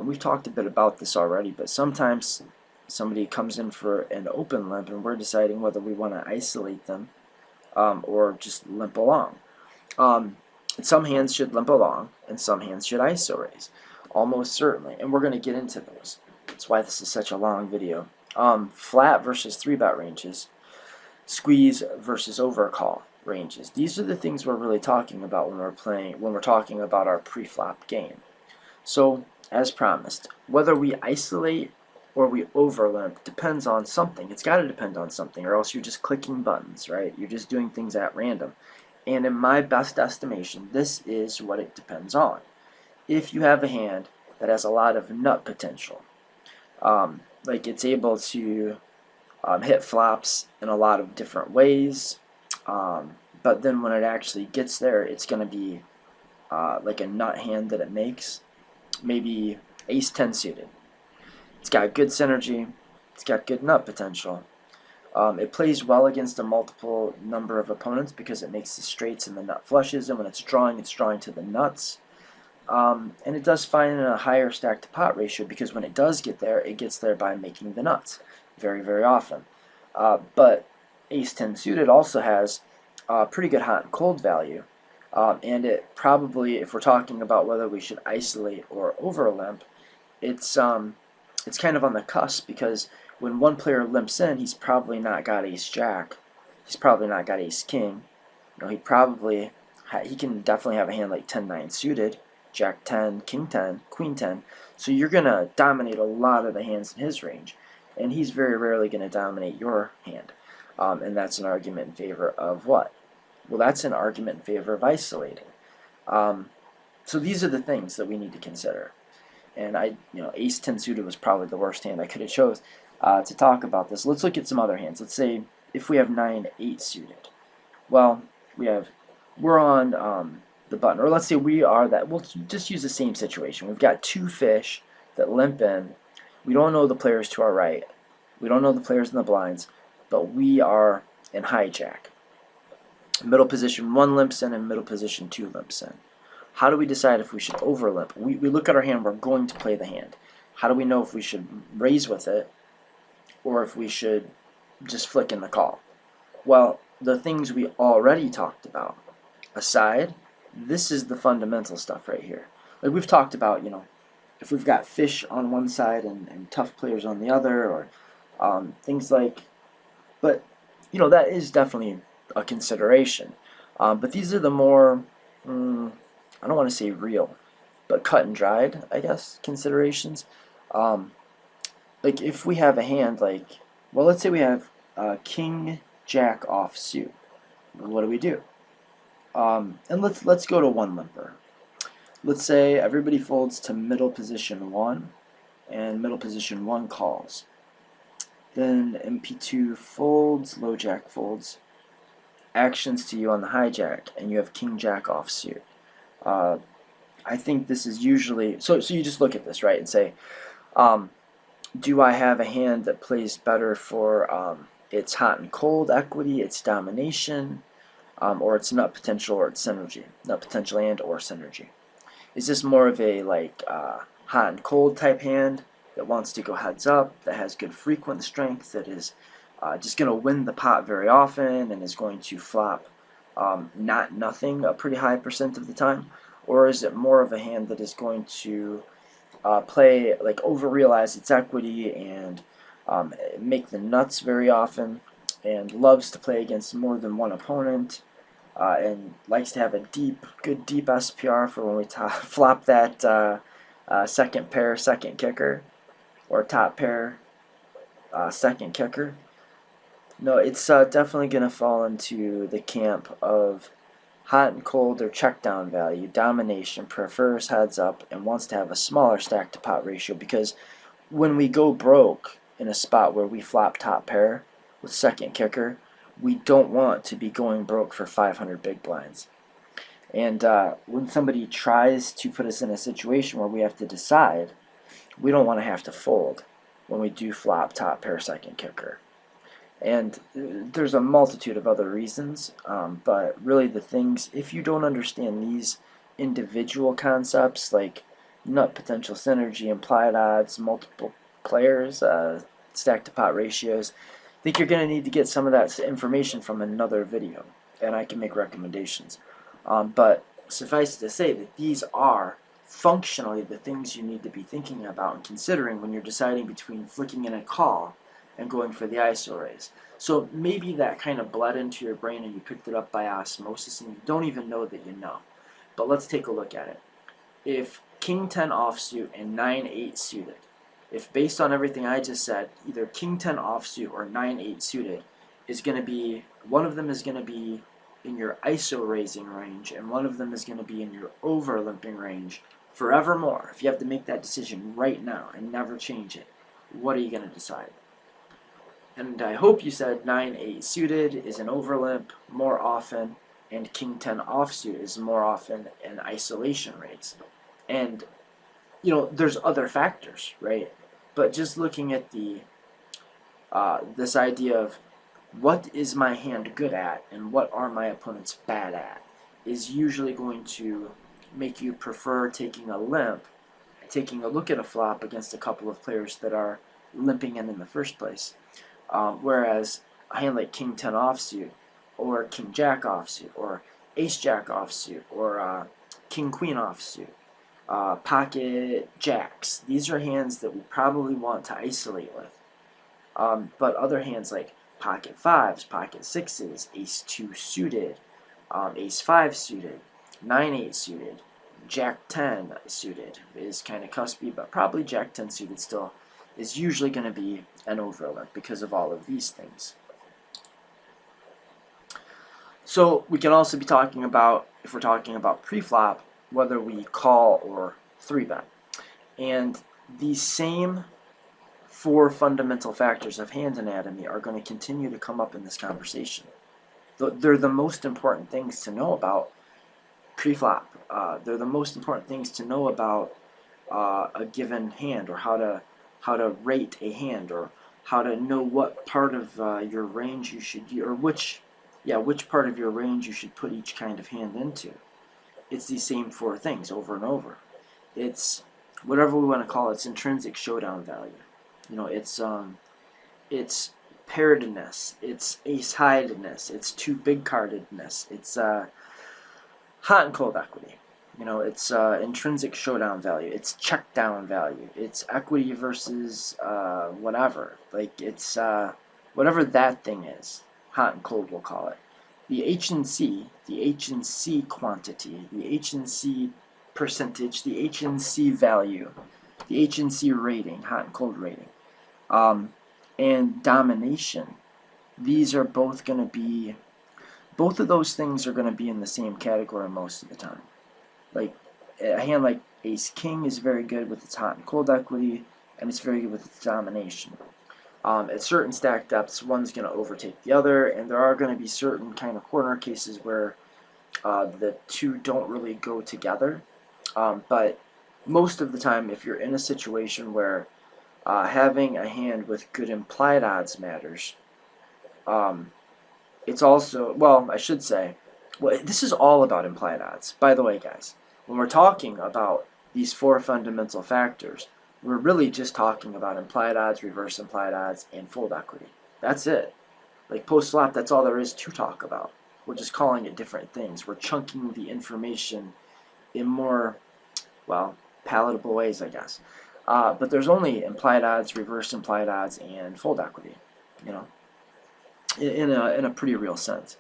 We've talked a bit about this already, but sometimes somebody comes in for an open limp and we're deciding whether we want to isolate them or just limp along. Some hands should limp along and some hands should ISO raise. Almost certainly, and we're going to get into those. That's why this is such a long video. Flat versus 3-bet ranges, squeeze versus overcall ranges. These are the things we're really talking about when we're talking about our pre-flop game. So, as promised, whether we isolate or we overlimp depends on something. It's got to depend on something, or else you're just clicking buttons, right? You're just doing things at random. And in my best estimation, this is what it depends on. If you have a hand that has a lot of nut potential, like it's able to hit flops in a lot of different ways, but then when it actually gets there, it's going to be like a nut hand that it makes, maybe ace-10 suited. It's got good synergy, it's got good nut potential. It plays well against a multiple number of opponents because it makes the straights and the nut flushes, and when it's drawing to the nuts. And it does fine in a higher stack to pot ratio because when it does get there, it gets there by making the nuts very, very often. But ace-10 suited also has pretty good hot and cold value. And it probably, if we're talking about whether we should isolate or overlimp, it's kind of on the cusp because when one player limps in, he's probably not got ace-jack. He's probably not got ace-king. You know, he can definitely have a hand like 10-9 suited, Jack 10, King 10, Queen 10. So you're going to dominate a lot of the hands in his range. And he's very rarely going to dominate your hand. And that's an argument in favor of what? Well, that's an argument in favor of isolating. So these are the things that we need to consider. And ace-10 suited was probably the worst hand I could have chose to talk about this. Let's look at some other hands. Let's say if we have 9-8 suited. Well, we're on the button, or let's say we are that. We'll just use the same situation. We've got 2 fish that limp in. We don't know the players to our right. We don't know the players in the blinds, but we are in hijack. Middle position 1 limps in and middle position 2 limps in. How do we decide if we should overlimp? We look at our hand, we're going to play the hand. How do we know if we should raise with it or if we should just flick in the call? Well, the things we already talked about aside, this is the fundamental stuff right here. Like we've talked about, if we've got fish on one side and tough players on the other, or things like, but that is definitely a consideration. But these are the more, I don't want to say real, but cut and dried, I guess, considerations. Like if we have a hand like, well, let's say we have King Jack offsuit. What do we do? And let's go to 1 limper. Let's say everybody folds to middle position 1, and middle position 1 calls. Then MP2 folds, low jack folds, actions to you on the hijack, and you have King Jack offsuit. I think this is usually so. You just look at this, right, and say, do I have a hand that plays better for its hot and cold equity, its domination, or its nut potential or its synergy? Nut potential and or synergy. Is this more of a hot and cold type hand that wants to go heads up, that has good frequent strength, that is just going to win the pot very often and is going to flop not nothing a pretty high percent of the time? Or is it more of a hand that is going to play, like, overrealize its equity and make the nuts very often, and loves to play against more than one opponent, and likes to have a good deep SPR for when we flop that second pair, second kicker, or top pair, second kicker? No, it's definitely going to fall into the camp of hot and cold or check down value, domination, prefers heads up, and wants to have a smaller stack to pot ratio, because when we go broke in a spot where we flop top pair with second kicker, we don't want to be going broke for 500 big blinds. And when somebody tries to put us in a situation where we have to decide, we don't want to have to fold when we do flop top pair second kicker. And there's a multitude of other reasons, but really the things, if you don't understand these individual concepts like nut potential, synergy, implied odds, multiple players, stack to pot ratios, I think you're going to need to get some of that information from another video, and I can make recommendations. But suffice it to say that these are functionally the things you need to be thinking about and considering when you're deciding between flicking in a call and going for the ISO raise. So maybe that kind of bled into your brain and you picked it up by osmosis and you don't even know that you know. But let's take a look at it. If King 10 offsuit and 9-8 suited, if based on everything I just said, either King 10 offsuit or 9-8 suited is going to be, one of them is going to be in your ISO raising range and one of them is going to be in your over limping range forevermore. If you have to make that decision right now and never change it, what are you going to decide? And I hope you said 9-8 suited is an overlimp more often, and King 10 offsuit is more often an isolation raise. And, you know, there's other factors, right? But just looking at the this idea of what is my hand good at and what are my opponents bad at is usually going to make you prefer taking a limp, taking a look at a flop against a couple of players that are limping in the first place. Whereas a hand like King 10 offsuit, or King Jack offsuit, or Ace Jack offsuit, or King Queen offsuit, pocket jacks, these are hands that we probably want to isolate with. But other hands like pocket fives, pocket sixes, Ace 2 suited, Ace 5 suited, 9-8 suited, Jack 10 suited is kind of cuspy, but probably Jack 10 suited still is usually going to be an overlimp because of all of these things. So we can also be talking about, if we're talking about pre-flop, whether we call or 3-bet. And these same 4 fundamental factors of hand anatomy are going to continue to come up in this conversation. They're the most important things to know about pre-flop. They're the most important things to know about a given hand, or how to rate a hand, or how to know what part of your range you should, or which part of your range you should put each kind of hand into. It's these same 4 things over and over. It's whatever we want to call it. It's intrinsic showdown value. You know, it's pairedness, it's ace-highedness, it's too big cardedness, it's hot and cold equity. You know, it's intrinsic showdown value, it's check down value, it's equity versus whatever. Like, it's whatever that thing is, hot and cold we'll call it. The HNC, the HNC quantity, the HNC percentage, the HNC value, the HNC rating, hot and cold rating, and domination. These are both going to be, both of those things are going to be in the same category most of the time. Like, a hand like Ace King is very good with its hot and cold equity, and it's very good with its domination. At certain stack depths, one's going to overtake the other, and there are going to be certain kind of corner cases where the two don't really go together. But most of the time, if you're in a situation where having a hand with good implied odds matters. It's also, well, I should say, well, this is all about implied odds. By the way, guys, when we're talking about these four fundamental factors, we're really just talking about implied odds, reverse implied odds, and fold equity. That's it. Like post-flop, that's all there is to talk about. We're just calling it different things. We're chunking the information in more, well, palatable ways, I guess. But there's only implied odds, reverse implied odds, and fold equity, you know, in a pretty real sense.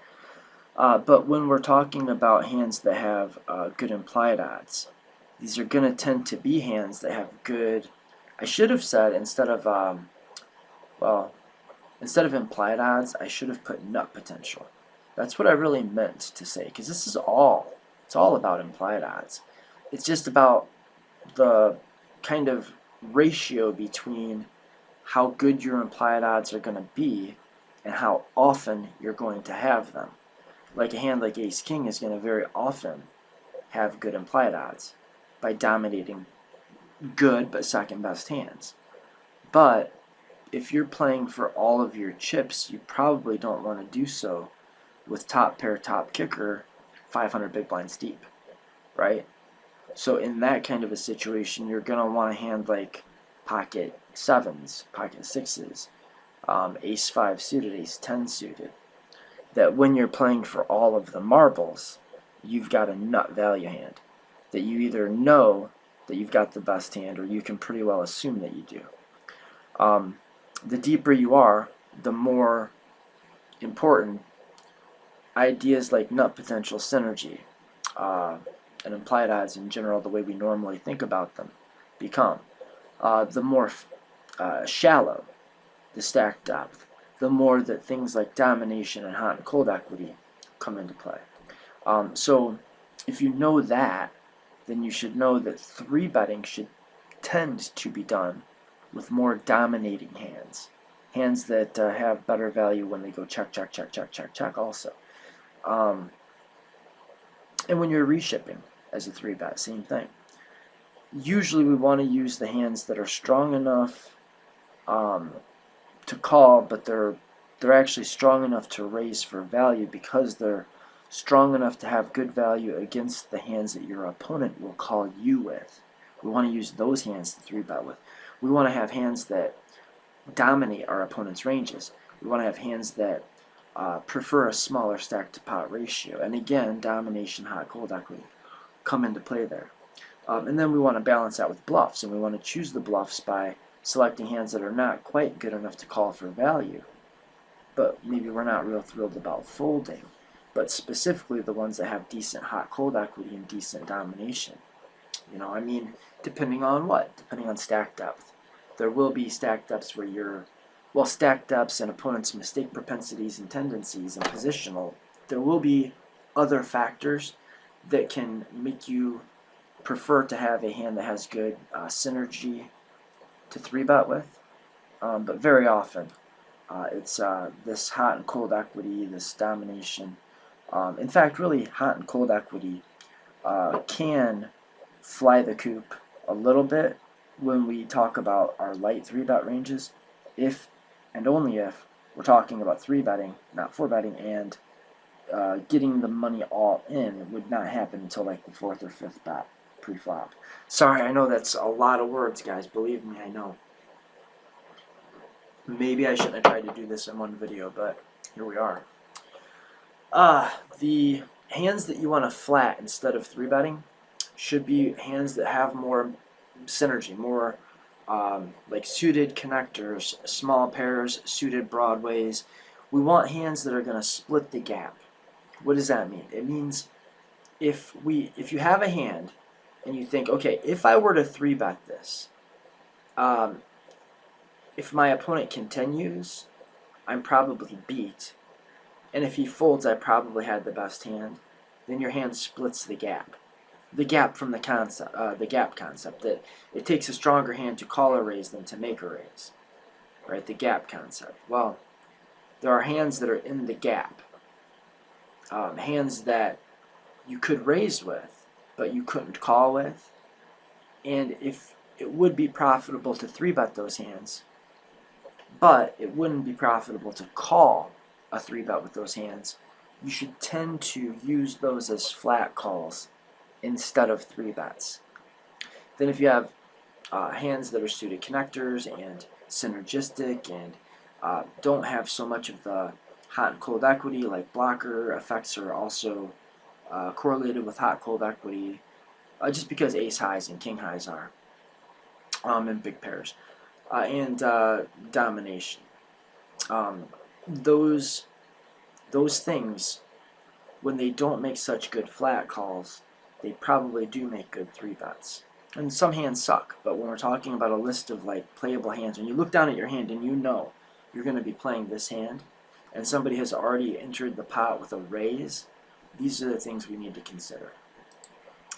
But when we're talking about hands that have good implied odds, these are going to tend to be hands that have good, I should have said, instead of implied odds, I should have put nut potential. That's what I really meant to say, because it's all about implied odds. It's just about the kind of ratio between how good your implied odds are going to be and how often you're going to have them. Like a hand like Ace-King is going to very often have good implied odds by dominating good but second best hands. But if you're playing for all of your chips, you probably don't want to do so with top pair, top kicker, 500 big blinds deep, right? So in that kind of a situation, you're going to want a hand like pocket sevens, pocket sixes, ace 5 suited, ace 10 suited, that when you're playing for all of the marbles, you've got a nut value hand, that you either know that you've got the best hand or you can pretty well assume that you do. The deeper you are, the more important ideas like nut potential, synergy, and implied odds in general, the way we normally think about them, become. The more shallow the stack depth, the more that things like domination and hot and cold equity come into play. So if you know that, then you should know that 3-betting should tend to be done with more dominating hands. Hands that have better value when they go check, check, check, check, check, check also. And when you're reshipping as a 3-bet, same thing. Usually we want to use the hands that are strong enough to call, but they're actually strong enough to raise for value because they're strong enough to have good value against the hands that your opponent will call you with. We want to use those hands to 3-bet with. We want to have hands that dominate our opponent's ranges. We want to have hands that prefer a smaller stack to pot ratio. And again, domination, hot, cold equity come into play there. And then we want to balance that with bluffs, and we want to choose the bluffs by selecting hands that are not quite good enough to call for value, but maybe we're not real thrilled about folding, but specifically the ones that have decent hot cold equity and decent domination. You know, I mean, depending on what? Depending on stack depth. There will be stack depths where you're, well, stack depths and opponents' mistake propensities and tendencies and positional, there will be other factors that can make you prefer to have a hand that has good synergy to 3-bet with, but very often it's this hot and cold equity, this domination. In fact, really, hot and cold equity can fly the coop a little bit when we talk about our light 3-bet ranges, if and only if we're talking about 3-betting, not 4-betting, and getting the money all in would not happen until like the 4th or 5th bet pre-flop. Sorry, I know that's a lot of words, guys. Believe me, I know. Maybe I shouldn't have tried to do this in one video, but here we are. The hands that you want to flat instead of 3-betting should be hands that have more synergy, more like suited connectors, small pairs, suited broadways. We want hands that are going to split the gap. What does that mean? It means if you have a hand and you think, okay, if I were to 3-bet this, if my opponent continues, I'm probably beat, and if he folds, I probably had the best hand, then your hand splits the gap. The gap from the concept, the gap concept, that it takes a stronger hand to call a raise than to make a raise, right? The gap concept. Well, there are hands that are in the gap, hands that you could raise with, but you couldn't call with, and if it would be profitable to 3-bet those hands, but it wouldn't be profitable to call a 3-bet with those hands. You should tend to use those as flat calls instead of 3-bets. Then if you have hands that are suited connectors and synergistic and don't have so much of the hot and cold equity, like blocker effects are also correlated with hot cold equity, just because ace highs and king highs are in big pairs, and domination. Those things, when they don't make such good flat calls, they probably do make good 3-bets. And some hands suck, but when we're talking about a list of like playable hands, when you look down at your hand and you know you're going to be playing this hand, and somebody has already entered the pot with a raise, these are the things we need to consider.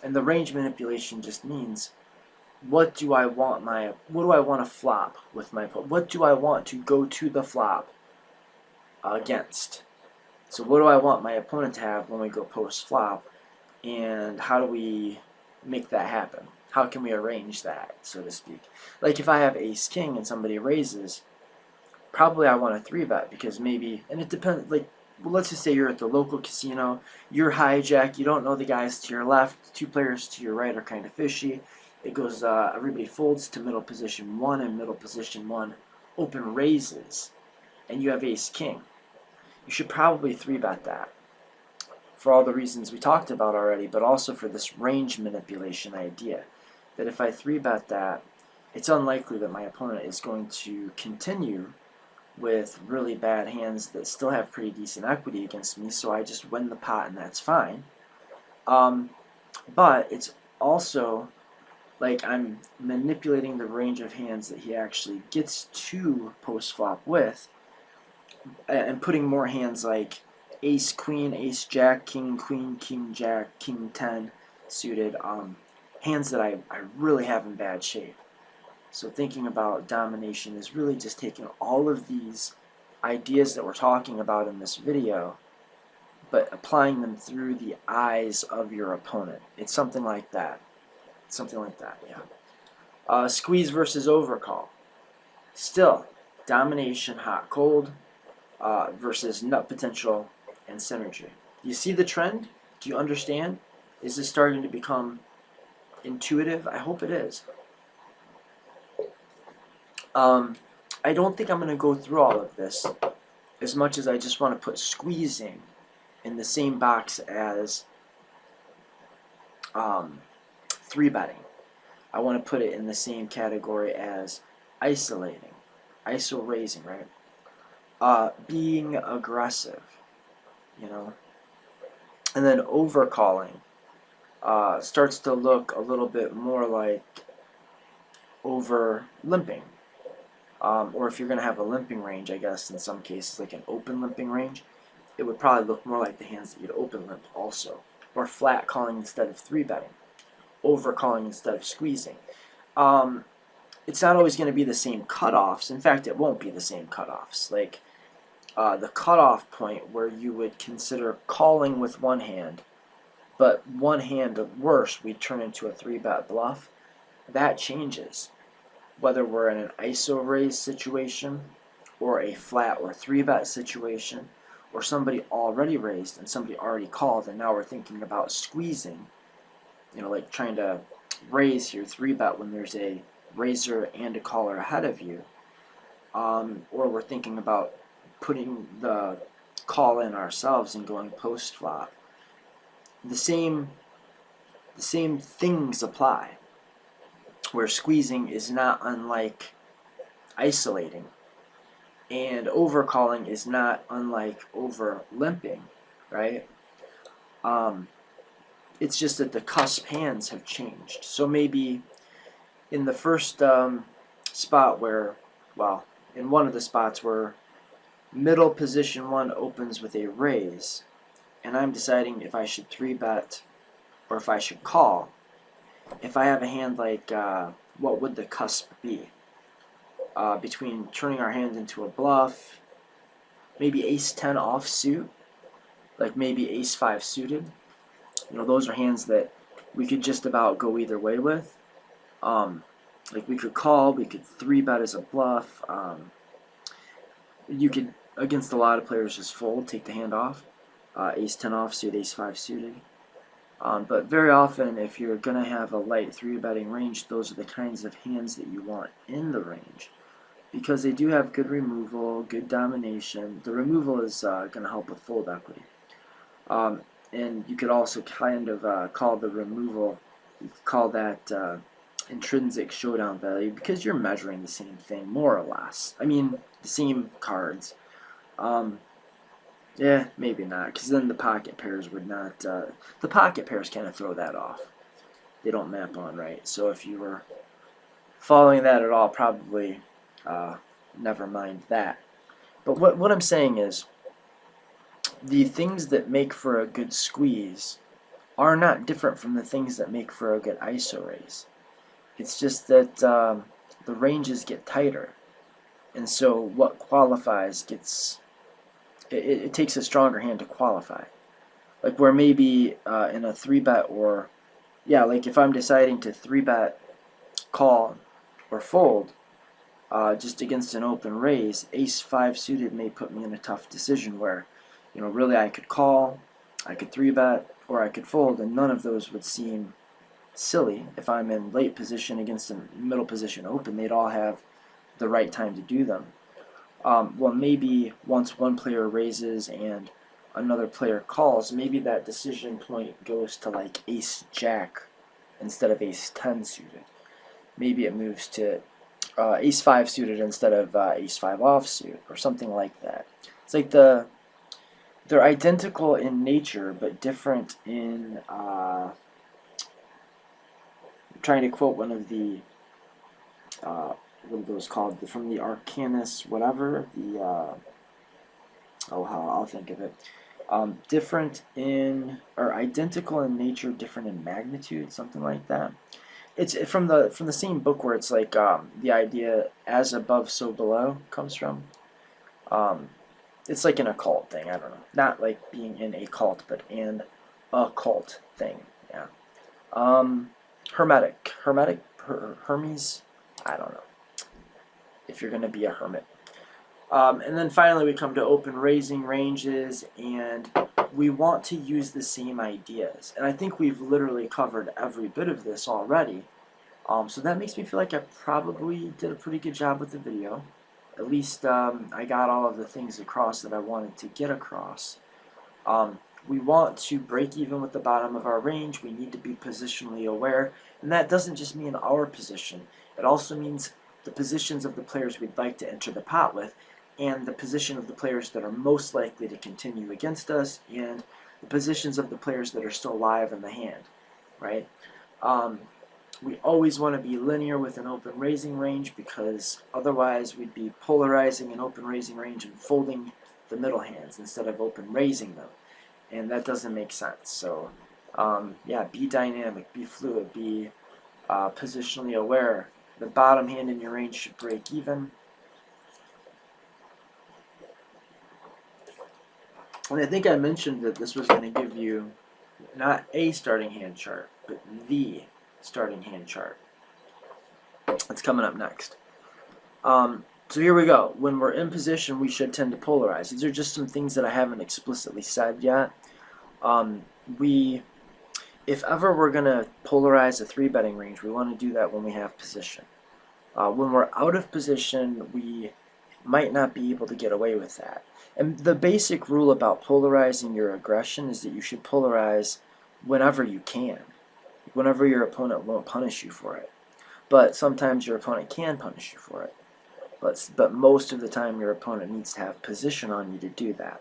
And the range manipulation just means, what do I want to flop with my opponent? What do I want to go to the flop against? So what do I want my opponent to have when we go post flop, and how do we make that happen? How can we arrange that, so to speak? Like if I have ace king and somebody raises, probably I want a 3-bet because maybe, and it depends, like, well, let's just say you're at the local casino, you're hijack, you don't know the guys to your left, 2 players to your right are kind of fishy. It goes, everybody folds to middle position 1, and middle position 1 open raises, and you have ace king. You should probably 3-bet that for all the reasons we talked about already, but also for this range manipulation idea, that if I 3-bet that, it's unlikely that my opponent is going to continue with really bad hands that still have pretty decent equity against me, so I just win the pot and that's fine. But it's also like I'm manipulating the range of hands that he actually gets to post-flop with, and putting more hands like ace queen, ace jack, king queen, king jack, king 10 suited, hands that I really have in bad shape. So thinking about domination is really just taking all of these ideas that we're talking about in this video, but applying them through the eyes of your opponent. It's something like that. Something like that, yeah. Squeeze versus overcall. Still, domination, hot, cold, versus nut potential and synergy. You see the trend? Do you understand? Is this starting to become intuitive? I hope it is. I don't think I'm going to go through all of this as much as I just want to put squeezing in the same box as 3-betting. I want to put it in the same category as isolating, iso raising, right? Being aggressive, you know. And then overcalling starts to look a little bit more like over limping. Or if you're going to have a limping range, I guess in some cases, like an open limping range, it would probably look more like the hands that you'd open limp also. Or flat calling instead of 3-betting. Over calling instead of squeezing. It's not always going to be the same cutoffs. In fact, it won't be the same cutoffs. Like the cutoff point where you would consider calling with one hand, but one hand at worst we'd turn into a 3-bet bluff, that changes. Whether we're in an ISO raise situation, or a flat or 3-bet situation, or somebody already raised and somebody already called, and now we're thinking about squeezing, you know, like trying to raise here 3-bet when there's a raiser and a caller ahead of you, or we're thinking about putting the call in ourselves and going post flop. The same things apply, where squeezing is not unlike isolating, and overcalling is not unlike over limping, right? It's just that the cusp hands have changed. So maybe in the first spot where, well, in one of the spots where middle position 1 opens with a raise, and I'm deciding if I should 3-bet or if I should call, if I have a hand like, what would the cusp be? Between turning our hand into a bluff, maybe ace 10 offsuit, like maybe ace 5 suited. You know, those are hands that we could just about go either way with. like we could call, we could 3-bet as a bluff. You could, against a lot of players, just fold, take the hand off, ace 10 offsuit, ace 5 suited. But very often, if you're going to have a light 3-betting range, those are the kinds of hands that you want in the range, because they do have good removal, good domination. The removal is going to help with fold equity. And you could also kind of call the removal, you could call that intrinsic showdown value, because you're measuring the same thing, more or less. I mean, the same cards. Yeah, maybe not, because then the pocket pairs would not, the pocket pairs kind of throw that off. They don't map on right. So if you were following that at all, probably never mind that. But what I'm saying is, the things that make for a good squeeze are not different from the things that make for a good ISO raise. It's just that the ranges get tighter, and so what qualifies gets, it takes a stronger hand to qualify. Like where maybe in a 3-bet, or yeah, like if I'm deciding to 3-bet, call, or fold, just against an open raise, ace 5 suited may put me in a tough decision where, you know, really I could call, I could 3-bet, or I could fold, and none of those would seem silly. If I'm in late position against a middle position open, they'd all have the right time to do them. Well, maybe once one player raises and another player calls, maybe that decision point goes to like ace jack instead of ace 10 suited. Maybe it moves to ace 5 suited instead of ace 5 offsuit, or something like that. It's like they're identical in nature but different in trying to quote one of the what are those called, from the Arcanus whatever, the I'll think of it. Different in, or identical in nature, different in magnitude, something like that. It's from the same book where it's like the idea as above so below comes from. It's like an occult thing. I don't know, not like being in a cult, but an occult thing. Yeah. Hermetic, Hermes. I don't know. If you're going to be a hermit. And then finally we come to open raising ranges, and we want to use the same ideas. And I think we've literally covered every bit of this already. So that makes me feel like I probably did a pretty good job with the video. At least I got all of the things across that I wanted to get across. We want to break even with the bottom of our range. We need to be positionally aware. And that doesn't just mean our position. It also means the positions of the players we'd like to enter the pot with, and the position of the players that are most likely to continue against us, and the positions of the players that are still alive in the hand, right? We always want to be linear with an open raising range, because otherwise we'd be polarizing an open raising range and folding the middle hands instead of open raising them, and that doesn't make sense. So yeah, be dynamic, be fluid, be positionally aware. The bottom hand in your range should break even. And I think I mentioned that this was going to give you not a starting hand chart, but the starting hand chart. That's coming up next. So here we go. When we're in position, we should tend to polarize. These are just some things that I haven't explicitly said yet. If ever we're going to polarize a 3-betting range, we want to do that when we have position. When we're out of position, we might not be able to get away with that. And the basic rule about polarizing your aggression is that you should polarize whenever you can, whenever your opponent won't punish you for it. But sometimes your opponent can punish you for it. But most of the time your opponent needs to have position on you to do that.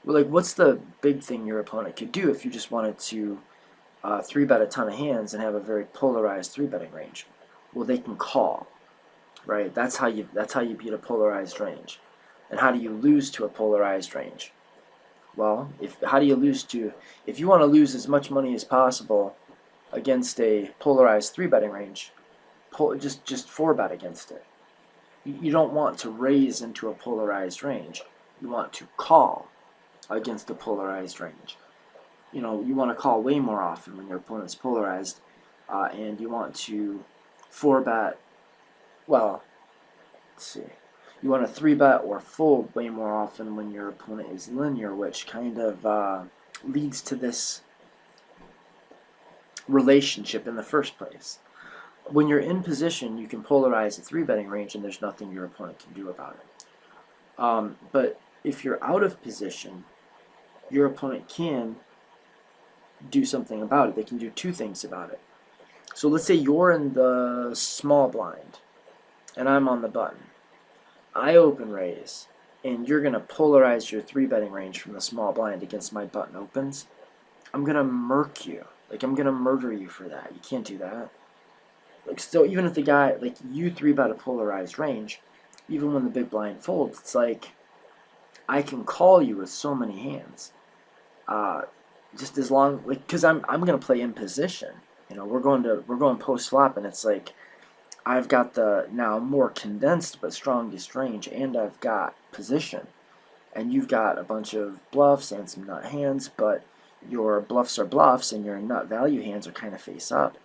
Well, like, what's the big thing your opponent could do if you just wanted to 3-bet a ton of hands and have a very polarized 3-betting range? Well, they can call, right? That's how you beat a polarized range. And how do you lose to a polarized range? Well, how do you lose to, if you want to lose as much money as possible against a polarized 3-betting range, just 4-bet against it. You don't want to raise into a polarized range. You want to call against a polarized range. You know, you want to call way more often when your opponent's polarized, and you want to 4-bet, well, let's see. You want to 3-bet or fold way more often when your opponent is linear, which kind of leads to this relationship in the first place. When you're in position, you can polarize the 3-betting range, and there's nothing your opponent can do about it. But if you're out of position, your opponent can do something about it. They can do two things about it. So let's say you're in the small blind, and I'm on the button. I open raise, and you're going to polarize your 3-betting range from the small blind against my button opens. I'm going to murk you. Like, I'm going to murder you for that. You can't do that. Like, still, even if the guy, like, you 3-bet a polarized range, even when the big blind folds, it's like, I can call you with so many hands. Just as long, like, because I'm going to play in position. You know, we're going post flop, and it's like, I've got the now more condensed but strongest range, and I've got position. And you've got a bunch of bluffs and some nut hands, but your bluffs are bluffs and your nut value hands are kind of face up.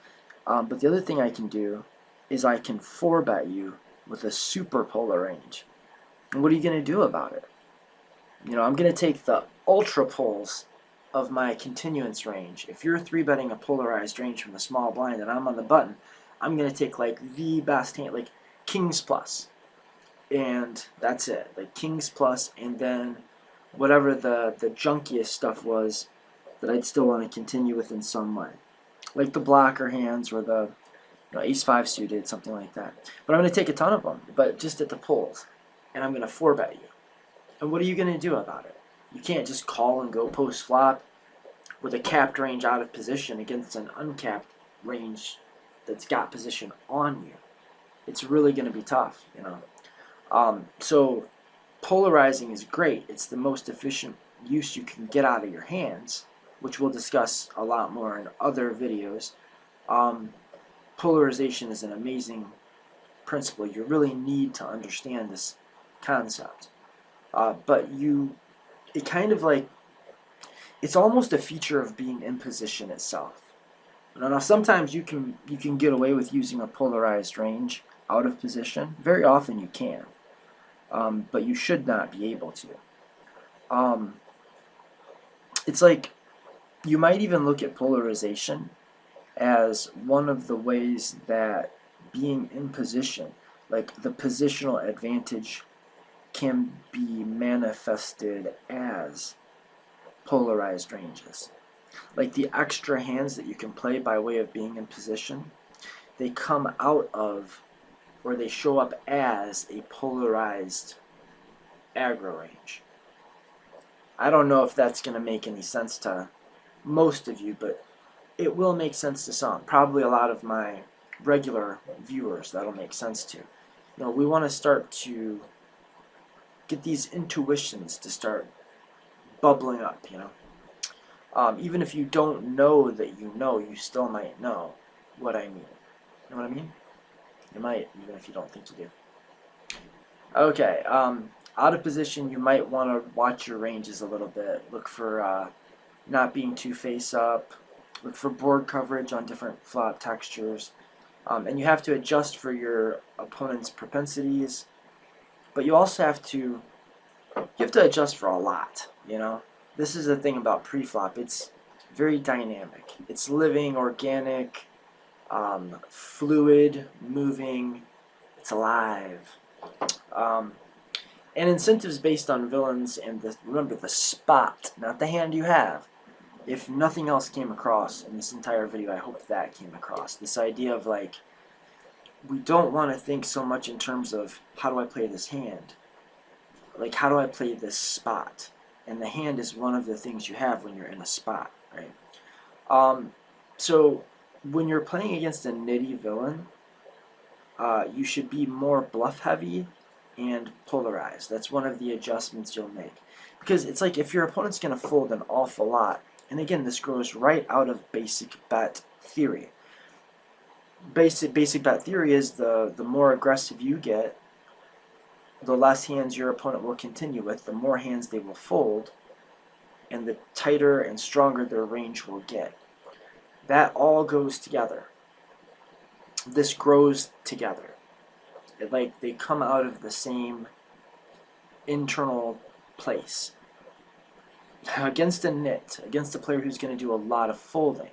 But the other thing I can do is I can 4-bet you with a super polar range. And what are you going to do about it? You know, I'm going to take the ultra poles of my continuance range. If you're 3-betting a polarized range from the small blind and I'm on the button, I'm going to take like the best hand, like kings plus. And that's it, like kings plus, and then whatever the junkiest stuff was that I'd still want to continue with in some way. Like the blocker hands or the ace-5 suited, something like that. But I'm going to take a ton of them, but just at the pulls. And I'm going to 4-bet you. And what are you going to do about it? You can't just call and go post-flop with a capped range out of position against an uncapped range that's got position on you. It's really going to be tough, you know. So polarizing is great. It's the most efficient use you can get out of your hands, which we'll discuss a lot more in other videos. Polarization is an amazing principle. You really need to understand this concept. But it kind of like, it's almost a feature of being in position itself. Now sometimes you can get away with using a polarized range out of position. Very often you can. But you should not be able to. It's like, you might even look at polarization as one of the ways that being in position, like the positional advantage, can be manifested as polarized ranges. Like the extra hands that you can play by way of being in position, they come out of, or they show up as, a polarized aggro range. I don't know if that's going to make any sense to most of you, but it will make sense to some. Probably a lot of my regular viewers that'll make sense to. You know, we want to start to get these intuitions to start bubbling up, you know. Even if you don't know that you know, you still might know what I mean. You know what I mean? You might, even if you don't think you do. Okay, out of position, you might want to watch your ranges a little bit. Look for not being too face up. Look for board coverage on different flop textures. And you have to adjust for your opponent's propensities. But you also have to adjust for a lot, you know. This is the thing about pre-flop. It's very dynamic. It's living, organic, fluid, moving. It's alive. And incentives based on villains, and remember the spot, not the hand you have. If nothing else came across in this entire video, I hope that came across. This idea of like, we don't want to think so much in terms of how do I play this hand. Like, how do I play this spot? And the hand is one of the things you have when you're in a spot, right? So when you're playing against a nitty villain, you should be more bluff heavy and polarized. That's one of the adjustments you'll make. Because it's like, if your opponent's going to fold an awful lot, and again, this grows right out of basic bet theory. Basic bet theory is the more aggressive you get, the less hands your opponent will continue with, the more hands they will fold, and the tighter and stronger their range will get. That all goes together. this grows together. Like they come out of the same internal place. Against a nit, against a player who's going to do a lot of folding,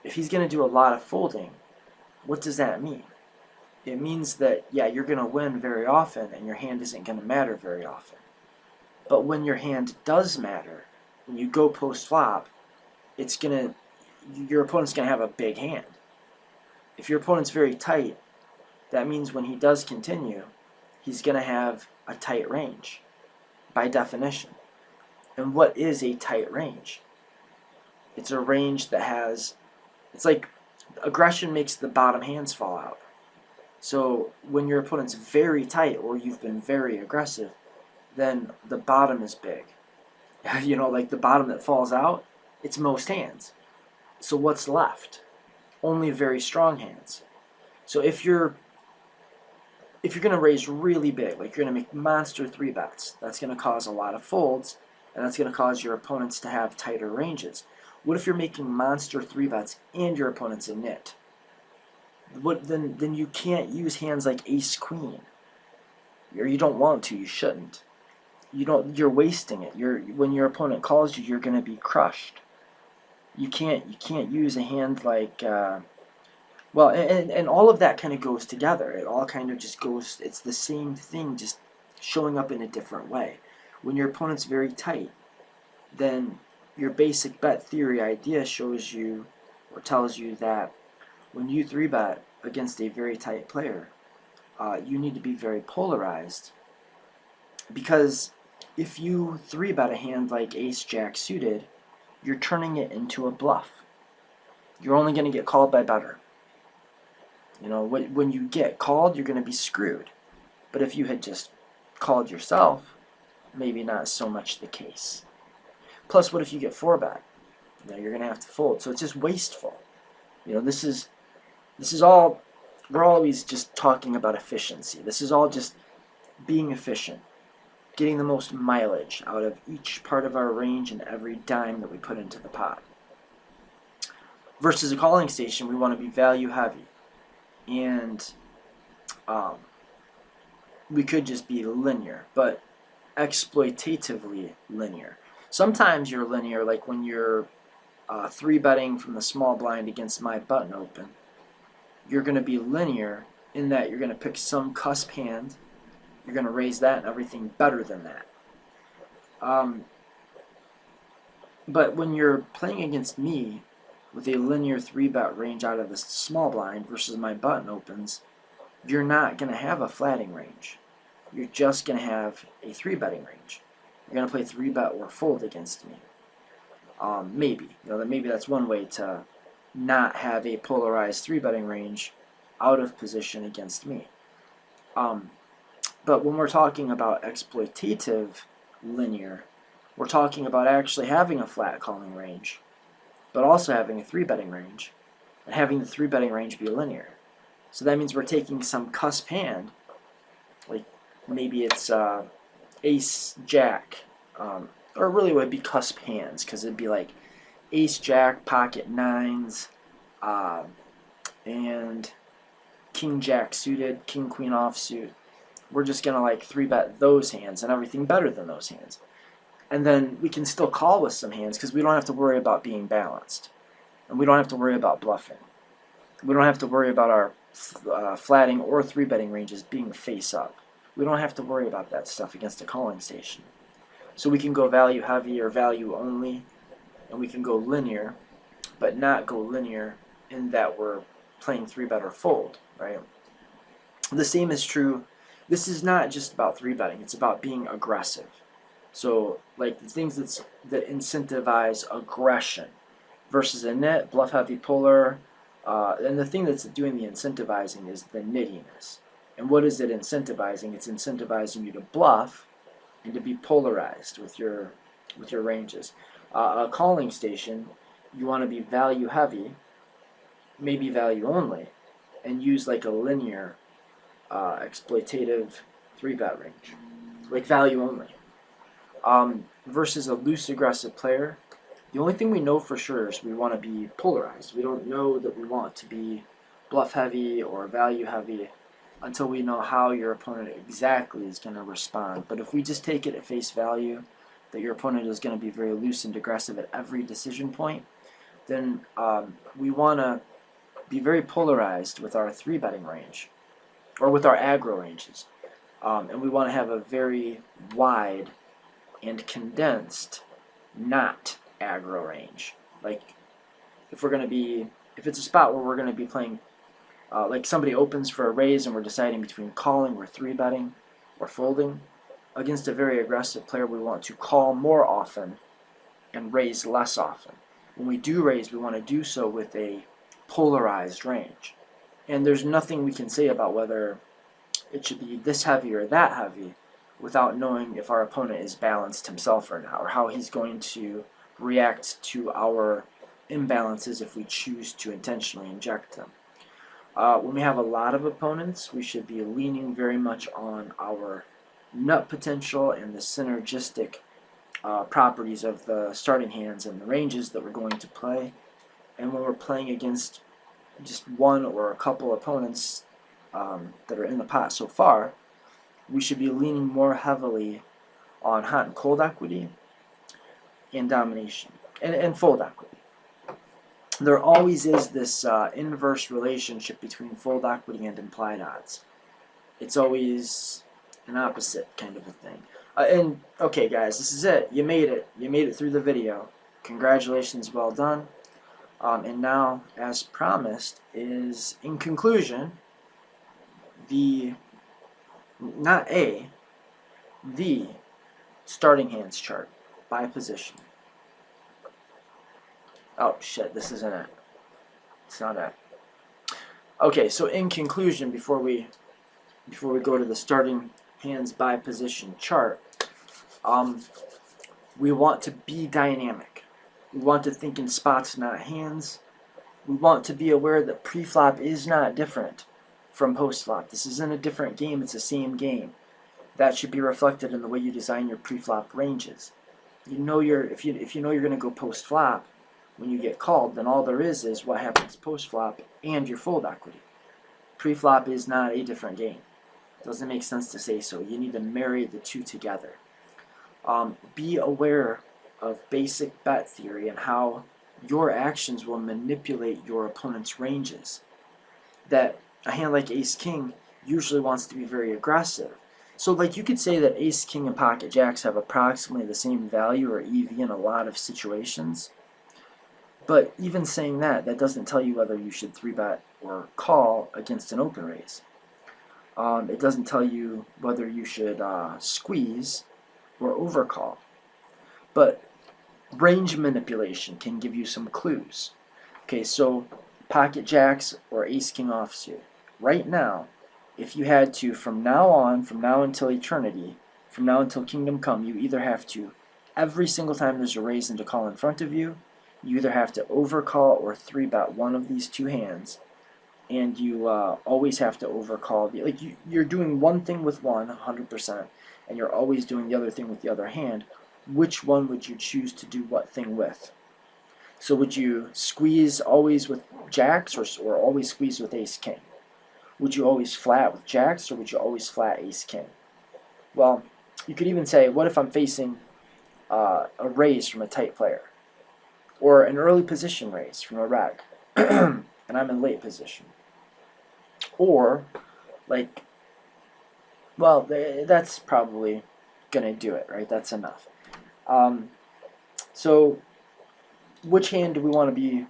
if he's going to do a lot of folding, what does that mean? It means that, yeah, you're going to win very often and your hand isn't going to matter very often. But when your hand does matter, when you go post-flop, your opponent's going to have a big hand. If your opponent's very tight, that means when he does continue, he's going to have a tight range, by definition. And what is a tight range? It's a range that has, it's like aggression makes the bottom hands fall out. So when your opponent's very tight or you've been very aggressive, then the bottom is big. You know, like the bottom that falls out, it's most hands. So what's left? Only very strong hands. So if you're going to raise really big, like you're going to make monster 3-bets, that's going to cause a lot of folds, and that's going to cause your opponents to have tighter ranges. What if you're making monster 3-bets and your opponent's a nit? Then you can't use hands like ace-queen. Or you don't want to, you shouldn't. You're wasting it. When your opponent calls you, you're going to be crushed. You can't use a hand like well, and all of that kind of goes together. It all kind of just goes, it's the same thing, just showing up in a different way. When your opponent's very tight, then your basic bet theory idea shows you or tells you that when you 3-bet against a very tight player, you need to be very polarized, because if you 3-bet a hand like ace-jack suited, you're turning it into a bluff. You're only going to get called by better. You know, when you get called, you're going to be screwed. But if you had just called yourself, maybe not so much the case. Plus, what if you get 4-bet? You know, you're going to have to fold. So it's just wasteful. You know, this is all, we're always just talking about efficiency. This is all just being efficient, getting the most mileage out of each part of our range and every dime that we put into the pot. Versus a calling station, we want to be value heavy. And we could just be linear, but exploitatively linear. Sometimes you're linear, like when you're 3-betting from the small blind against my button open. You're going to be linear in that you're going to pick some cusp hand, you're going to raise that and everything better than that. But when you're playing against me with a linear 3-bet range out of the small blind versus my button opens, you're not going to have a flatting range. You're just going to have a 3-betting range. You're going to play 3-bet or fold against me. Maybe. Maybe that's one way to not have a polarized 3-betting range out of position against me. But when we're talking about exploitative linear, we're talking about actually having a flat calling range, but also having a 3-betting range, and having the 3-betting range be linear. So that means we're taking some cusp hand, like maybe it's ace-jack, or really it would be cusp hands, because it'd be like ace-jack, pocket nines, and king-jack suited, king-queen offsuit. We're just going to like 3-bet those hands and everything better than those hands. And then we can still call with some hands because we don't have to worry about being balanced. And we don't have to worry about bluffing. We don't have to worry about our flatting or 3-betting ranges being face up. We don't have to worry about that stuff against a calling station. So we can go value heavy or value only, and we can go linear, but not go linear in that we're playing 3-bet or fold, right? The same is true. This is not just about 3-betting. It's about being aggressive. So, like the things that incentivize aggression versus a nit, bluff heavy polar, and the thing that's doing the incentivizing is the nittiness. And what is it incentivizing? It's incentivizing you to bluff and to be polarized with your ranges. A calling station, you want to be value heavy, maybe value only, and use like a linear exploitative 3-bet range, like value only. Versus a loose aggressive player, the only thing we know for sure is we want to be polarized. We don't know that we want to be bluff heavy or value heavy until we know how your opponent exactly is going to respond. But if we just take it at face value that your opponent is going to be very loose and aggressive at every decision point, then we want to be very polarized with our 3-betting range, or with our aggro ranges. And we want to have a very wide and condensed not aggro range. Like if it's a spot where we're going to be playing, like somebody opens for a raise and we're deciding between calling or 3-betting or folding, against a very aggressive player we want to call more often and raise less often. When we do raise, we want to do so with a polarized range. And there's nothing we can say about whether it should be this heavy or that heavy without knowing if our opponent is balanced himself or not, or how he's going to react to our imbalances if we choose to intentionally inject them. When we have a lot of opponents, we should be leaning very much on our nut potential and the synergistic properties of the starting hands and the ranges that we're going to play. And when we're playing against just one or a couple opponents that are in the pot so far, we should be leaning more heavily on hot and cold equity and domination and fold equity. There always is this inverse relationship between fold equity and implied odds. It's always an opposite kind of a thing. And okay guys, this is it. You made it. You made it through the video. Congratulations, well done. And now, as promised, is in conclusion, the starting hands chart by position. Oh shit, this isn't it. It's not it. Okay, so in conclusion, before we go to the starting hands by position chart, we want to be dynamic. We want to think in spots, not hands. We want to be aware that pre-flop is not different from post-flop. This isn't a different game, it's the same game. That should be reflected in the way you design your pre-flop ranges. You know if you know you're going to go post-flop when you get called, then all there is what happens post-flop and your fold equity. Pre-flop is not a different game. It doesn't make sense to say so. You need to marry the two together. Be aware of basic bet theory and how your actions will manipulate your opponent's ranges. That a hand like ace-king usually wants to be very aggressive. So like you could say that ace-king and pocket jacks have approximately the same value or EV in a lot of situations. But even saying that doesn't tell you whether you should 3-bet or call against an open raise. It doesn't tell you whether you should squeeze or overcall. But range manipulation can give you some clues. Okay, so pocket jacks or ace-king offsuit. Right now, if you had to, from now until eternity, from now until kingdom come, you either have to, every single time there's a raise and a call in front of you, you either have to overcall or 3-bet one of these two hands, and you always have to overcall. Like you're doing one thing with one, 100%, and you're always doing the other thing with the other hand. Which one would you choose to do what thing with? So would you squeeze always with jacks or always squeeze with ace-king? Would you always flat with jacks or would you always flat ace-king? Well, you could even say, what if I'm facing a raise from a tight player? Or an early position raise from a reg, and I'm in late position. Or, like, well, that's probably going to do it, right? That's enough. So, which hand do we want to be,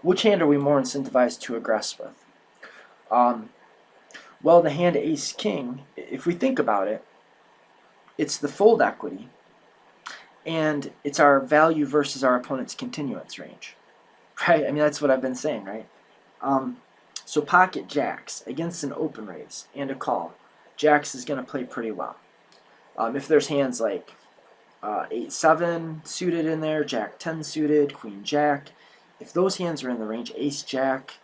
which hand are we more incentivized to aggress with? Well, the hand ace-king, if we think about it, it's the fold equity, and it's our value versus our opponent's continuance range, right? I mean, that's what I've been saying, right? So pocket jacks against an open raise and a call, jacks is going to play pretty well. If there's hands like 8-7 suited in there, jack-10 suited, queen-jack, if those hands are in the range, ace-jack,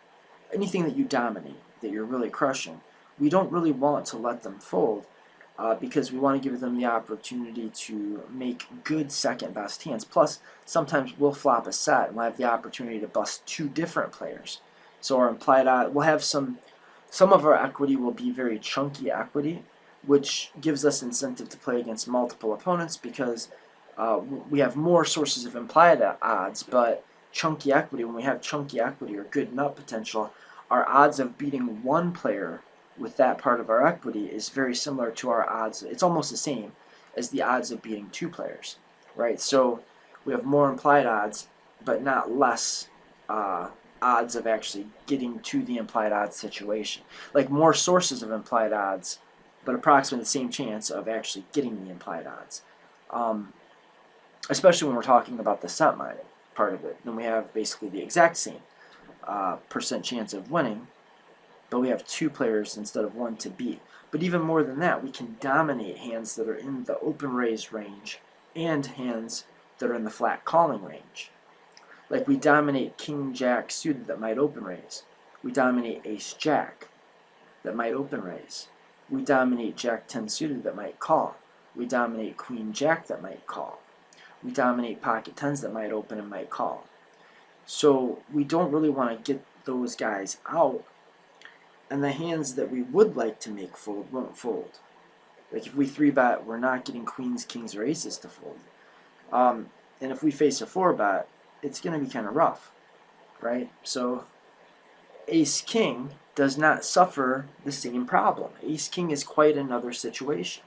anything that you dominate, that you're really crushing, we don't really want to let them fold because we want to give them the opportunity to make good second best hands. Plus, sometimes we'll flop a set and we'll have the opportunity to bust two different players. So our implied odd, we'll have some of our equity will be very chunky equity, which gives us incentive to play against multiple opponents because we have more sources of implied odds, but chunky equity, when we have chunky equity or good nut potential, our odds of beating one player with that part of our equity is very similar to our odds. It's almost the same as the odds of beating two players, right? So we have more implied odds, but not less odds of actually getting to the implied odds situation. Like more sources of implied odds, but approximately the same chance of actually getting the implied odds. Especially when we're talking about the set mining part of it. Then we have basically the exact same percent chance of winning, but we have two players instead of one to beat. But even more than that, we can dominate hands that are in the open raise range and hands that are in the flat calling range. Like we dominate King Jack suited that might open raise. We dominate Ace Jack that might open raise. We dominate Jack 10 suited that might call. We dominate Queen Jack that might call. We dominate pocket 10s that might open and might call. So we don't really want to get those guys out, and the hands that we would like to make fold won't fold. Like if we 3-bet, we're not getting queens, kings, or aces to fold. And if we face a 4-bet, it's going to be kind of rough, right? So ace-king does not suffer the same problem. Ace-king is quite another situation.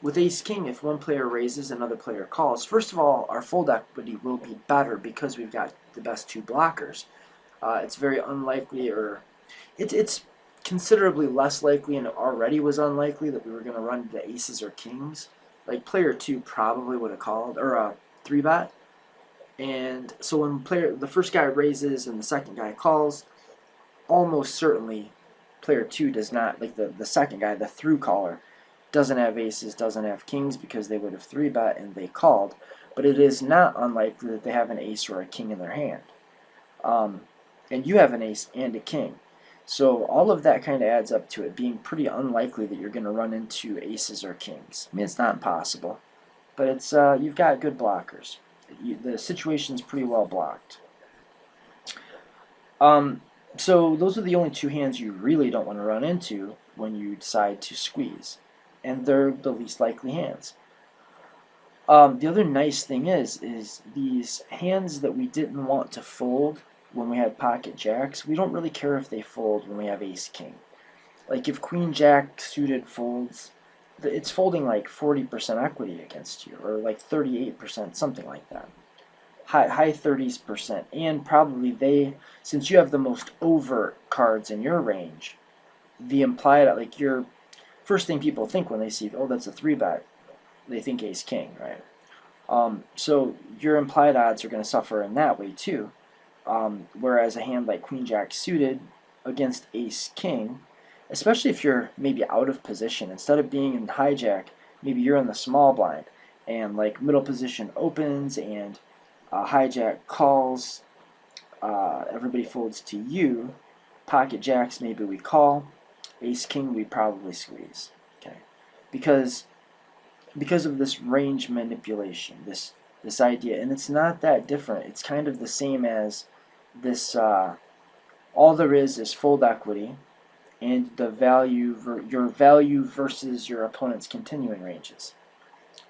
With ace-king, if one player raises, another player calls, first of all, our fold equity will be better because we've got the best two blockers. It's very unlikely, or it's considerably less likely, and it already was unlikely, that we were going to run into aces or kings. Like player 2 probably would have called, or 3-bet. And so when the first guy raises and the second guy calls, almost certainly player 2 does not, like the second guy, the through caller, doesn't have aces, doesn't have kings because they would have 3-bet and they called. But it is not unlikely that they have an ace or a king in their hand. And you have an ace and a king. So all of that kind of adds up to it being pretty unlikely that you're going to run into aces or kings. I mean, it's not impossible, but it's you've got good blockers. The situation's pretty well blocked. So those are the only two hands you really don't want to run into when you decide to squeeze, and they're the least likely hands. The other nice thing is these hands that we didn't want to fold when we had pocket jacks, we don't really care if they fold when we have ace-king. Like if queen jack suited folds, it's folding like 40% equity against you, or like 38%, something like that. High 30s%, and probably since you have the most overt cards in your range, the implied, like your first thing people think when they see, oh, that's a 3-bet, they think ace-king, right? So your implied odds are going to suffer in that way too. Whereas a hand like queen jack suited against ace-king, especially if you're maybe out of position, instead of being in hijack, maybe you're in the small blind, and like middle position opens and hijack calls, everybody folds to you, pocket jacks maybe we call, ace-king we probably squeeze, okay? Because of this range manipulation, this idea, and it's not that different. It's kind of the same as this, all there is fold equity and the value, your value versus your opponent's continuing ranges.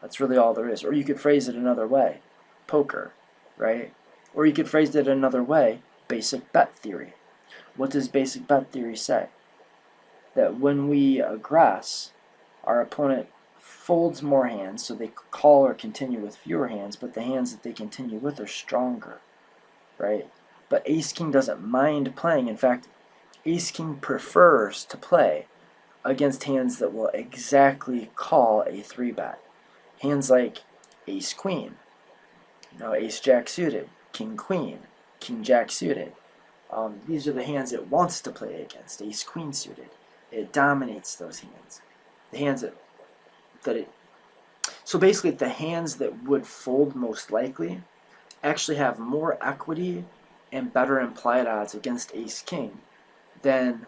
That's really all there is. Or you could phrase it another way, poker, right? Or you could phrase it another way, basic bet theory. What does basic bet theory say? That when we aggress, our opponent folds more hands, so they call or continue with fewer hands, but the hands that they continue with are stronger, right? But ace-king doesn't mind playing. In fact, ace-king prefers to play against hands that will exactly call a 3-bet. Hands like ace-queen, ace-jack suited, king-queen, king-jack suited. These are the hands it wants to play against, ace-queen suited. It dominates those hands. The hands so basically the hands that would fold most likely actually have more equity and better implied odds against ace-king than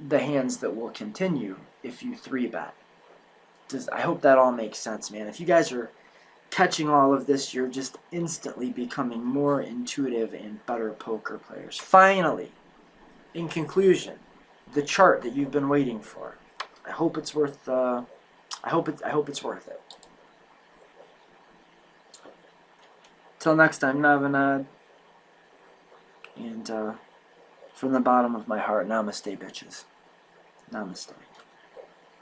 the hands that will continue if you 3-bet. I hope that all makes sense, man. If you guys are catching all of this, you're just instantly becoming more intuitive and better poker players. Finally, in conclusion, the chart that you've been waiting for. I hope it's worth. I hope it's worth it. Till next time, Navonod. And from the bottom of my heart, namaste, bitches. Namaste.